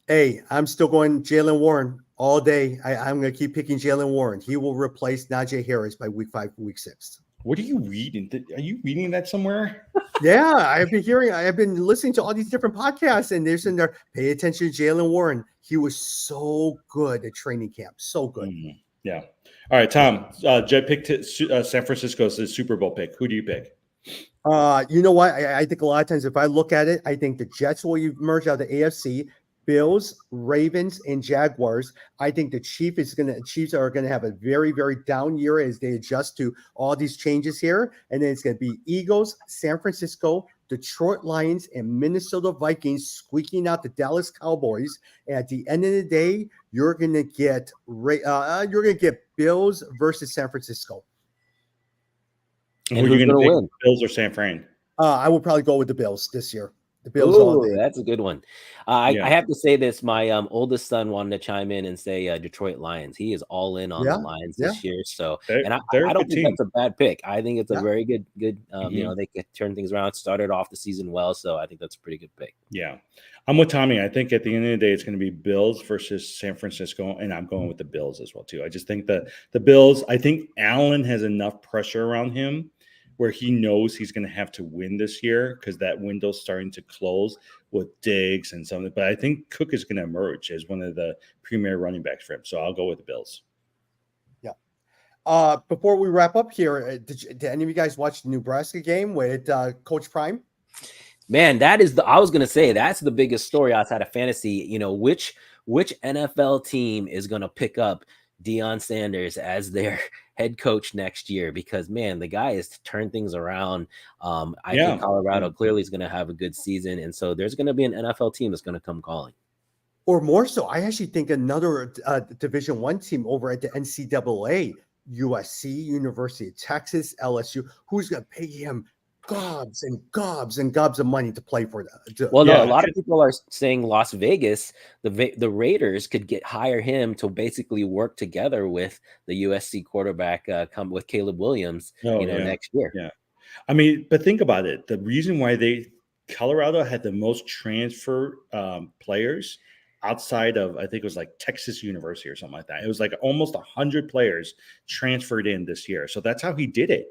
Hey, I'm still going Jaylen Warren all day. I'm going to keep picking Jaylen Warren. He will replace Najee Harris by week 5, week 6. What are you reading? Are you reading that somewhere? Yeah, I've been listening to all these different podcasts, and there's in there, pay attention to Jaylen Warren. He was so good at training camp. So good. Mm-hmm. Yeah. All right, Tom. Jed picked San Francisco as the Super Bowl pick. Who do you pick? You know what? I think a lot of times if I look at it, I think the Jets will emerge out of the AFC. Bills, Ravens, and Jaguars. I think the Chiefs are going to have a very, very down year as they adjust to all these changes here. And then it's going to be Eagles, San Francisco, Detroit Lions, and Minnesota Vikings squeaking out the Dallas Cowboys. And at the end of the day, you're going to get Bills versus San Francisco. And who are you going to pick, Bills or San Fran? I will probably go with the Bills this year. The Bills. Ooh, that's a good one. I have to say this. My oldest son wanted to chime in and say Detroit Lions. He is all in on the Lions this year. So, I don't think that's a bad pick. I think it's a very good. They can turn things around. Started off the season well, so I think that's a pretty good pick. Yeah, I'm with Tommy. I think at the end of the day, it's going to be Bills versus San Francisco, and I'm going with the Bills as well too. I just think that the Bills. I think Allen has enough pressure around him where he knows he's going to have to win this year because that window's starting to close with Diggs and something. But I think Cook is going to emerge as one of the premier running backs for him. So I'll go with the Bills. Yeah. Before we wrap up here, did any of you guys watch the Nebraska game with Coach Prime? Man, that is I was gonna say that's the biggest story outside of fantasy. You know, which NFL team is gonna pick up Deion Sanders as their head coach next year? Because man, the guy has turned things around. I think Colorado clearly is gonna have a good season, and so there's gonna be an NFL team that's gonna come calling. Or more so, I actually think another Division I team over at the NCAA, USC, University of Texas, LSU, who's going to pay him gobs and gobs and gobs of money to play for them. Well, no, a lot of people are saying Las Vegas, the Raiders could hire him to basically work together with the USC quarterback, come with Caleb Williams, next year. Yeah, I mean, but think about it. The reason why Colorado had the most transfer players outside of, I think it was like Texas University or something like that. It was like almost 100 players transferred in this year. So that's how he did it.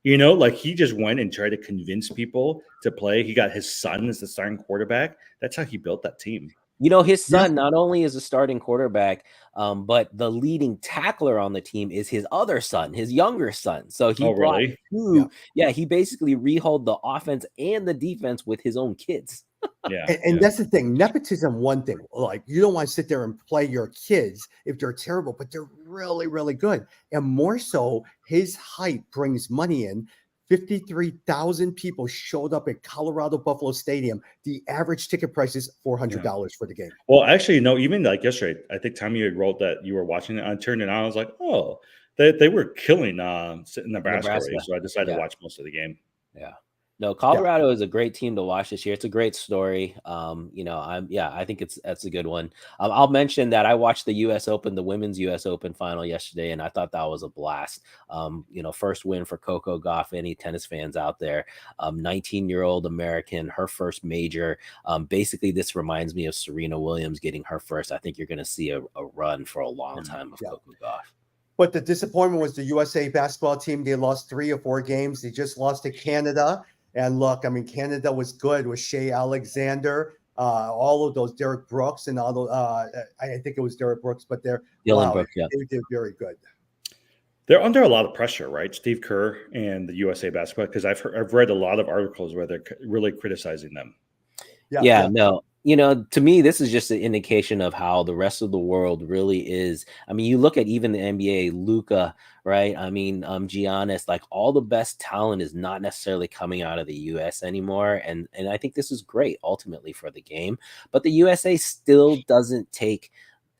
Like he just went and tried to convince people to play. He got his son as the starting quarterback. That's how he built that team. His son not only is a starting quarterback, but the leading tackler on the team is his other son, his younger son. So he brought two. Yeah, he basically rehauled the offense and the defense with his own kids. And that's the thing. Nepotism, one thing. Like you don't want to sit there and play your kids if they're terrible, but they're really, really good. And more so, his hype brings money in. 53,000 people showed up at Colorado Buffalo Stadium. The average ticket price is $400 for the game. Well, actually, no, even like yesterday, I think Tommy had wrote that you were watching it. I turned it on. I was like, oh, they were killing Nebraska. So I decided to watch most of the game. Yeah. No, Colorado is a great team to watch this year. It's a great story. I think that's a good one. I'll mention that I watched the U.S. Open, the women's U.S. Open final yesterday, and I thought that was a blast. First win for Coco Gauff. Any tennis fans out there? 19-year-old American, her first major. Basically, this reminds me of Serena Williams getting her first. I think you're going to see a run for a long time of Coco Gauff. But the disappointment was the USA basketball team. They lost 3 or 4 games. They just lost to Canada. And look, I mean, Canada was good with Shea Alexander, all of those, Derek Brooks, and all those. I think it was Derek Brooks, but they did very good. They're under a lot of pressure, right? Steve Kerr and the USA basketball, because I've read a lot of articles where they're really criticizing them. No. To me, this is just an indication of how the rest of the world really is. I mean, you look at even the NBA, Luka, right? I mean, Giannis, like all the best talent is not necessarily coming out of the US anymore. And I think this is great ultimately for the game. But the USA still doesn't take,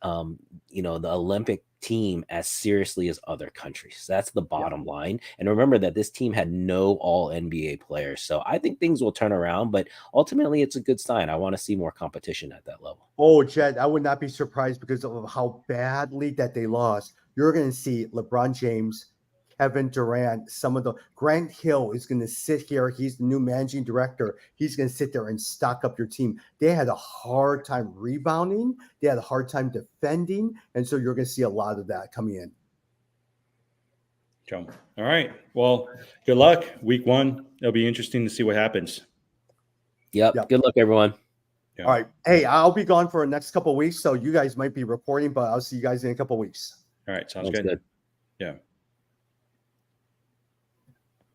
the Olympic team as seriously as other countries. That's the bottom line. And remember that this team had no all NBA players. So I think things will turn around, but ultimately it's a good sign. I want to see more competition at that level. Oh, Jed, I would not be surprised because of how badly that they lost. You're going to see LeBron James, Kevin Durant, some of the Grant Hill is going to sit here. He's the new managing director. He's going to sit there and stock up your team. They had a hard time rebounding. They had a hard time defending. And so you're going to see a lot of that coming in. All right. Well, good luck. Week 1. It'll be interesting to see what happens. Yep. Good luck, everyone. Yeah. All right. Hey, I'll be gone for the next couple of weeks. So you guys might be reporting, but I'll see you guys in a couple of weeks. All right. Sounds good. Yeah.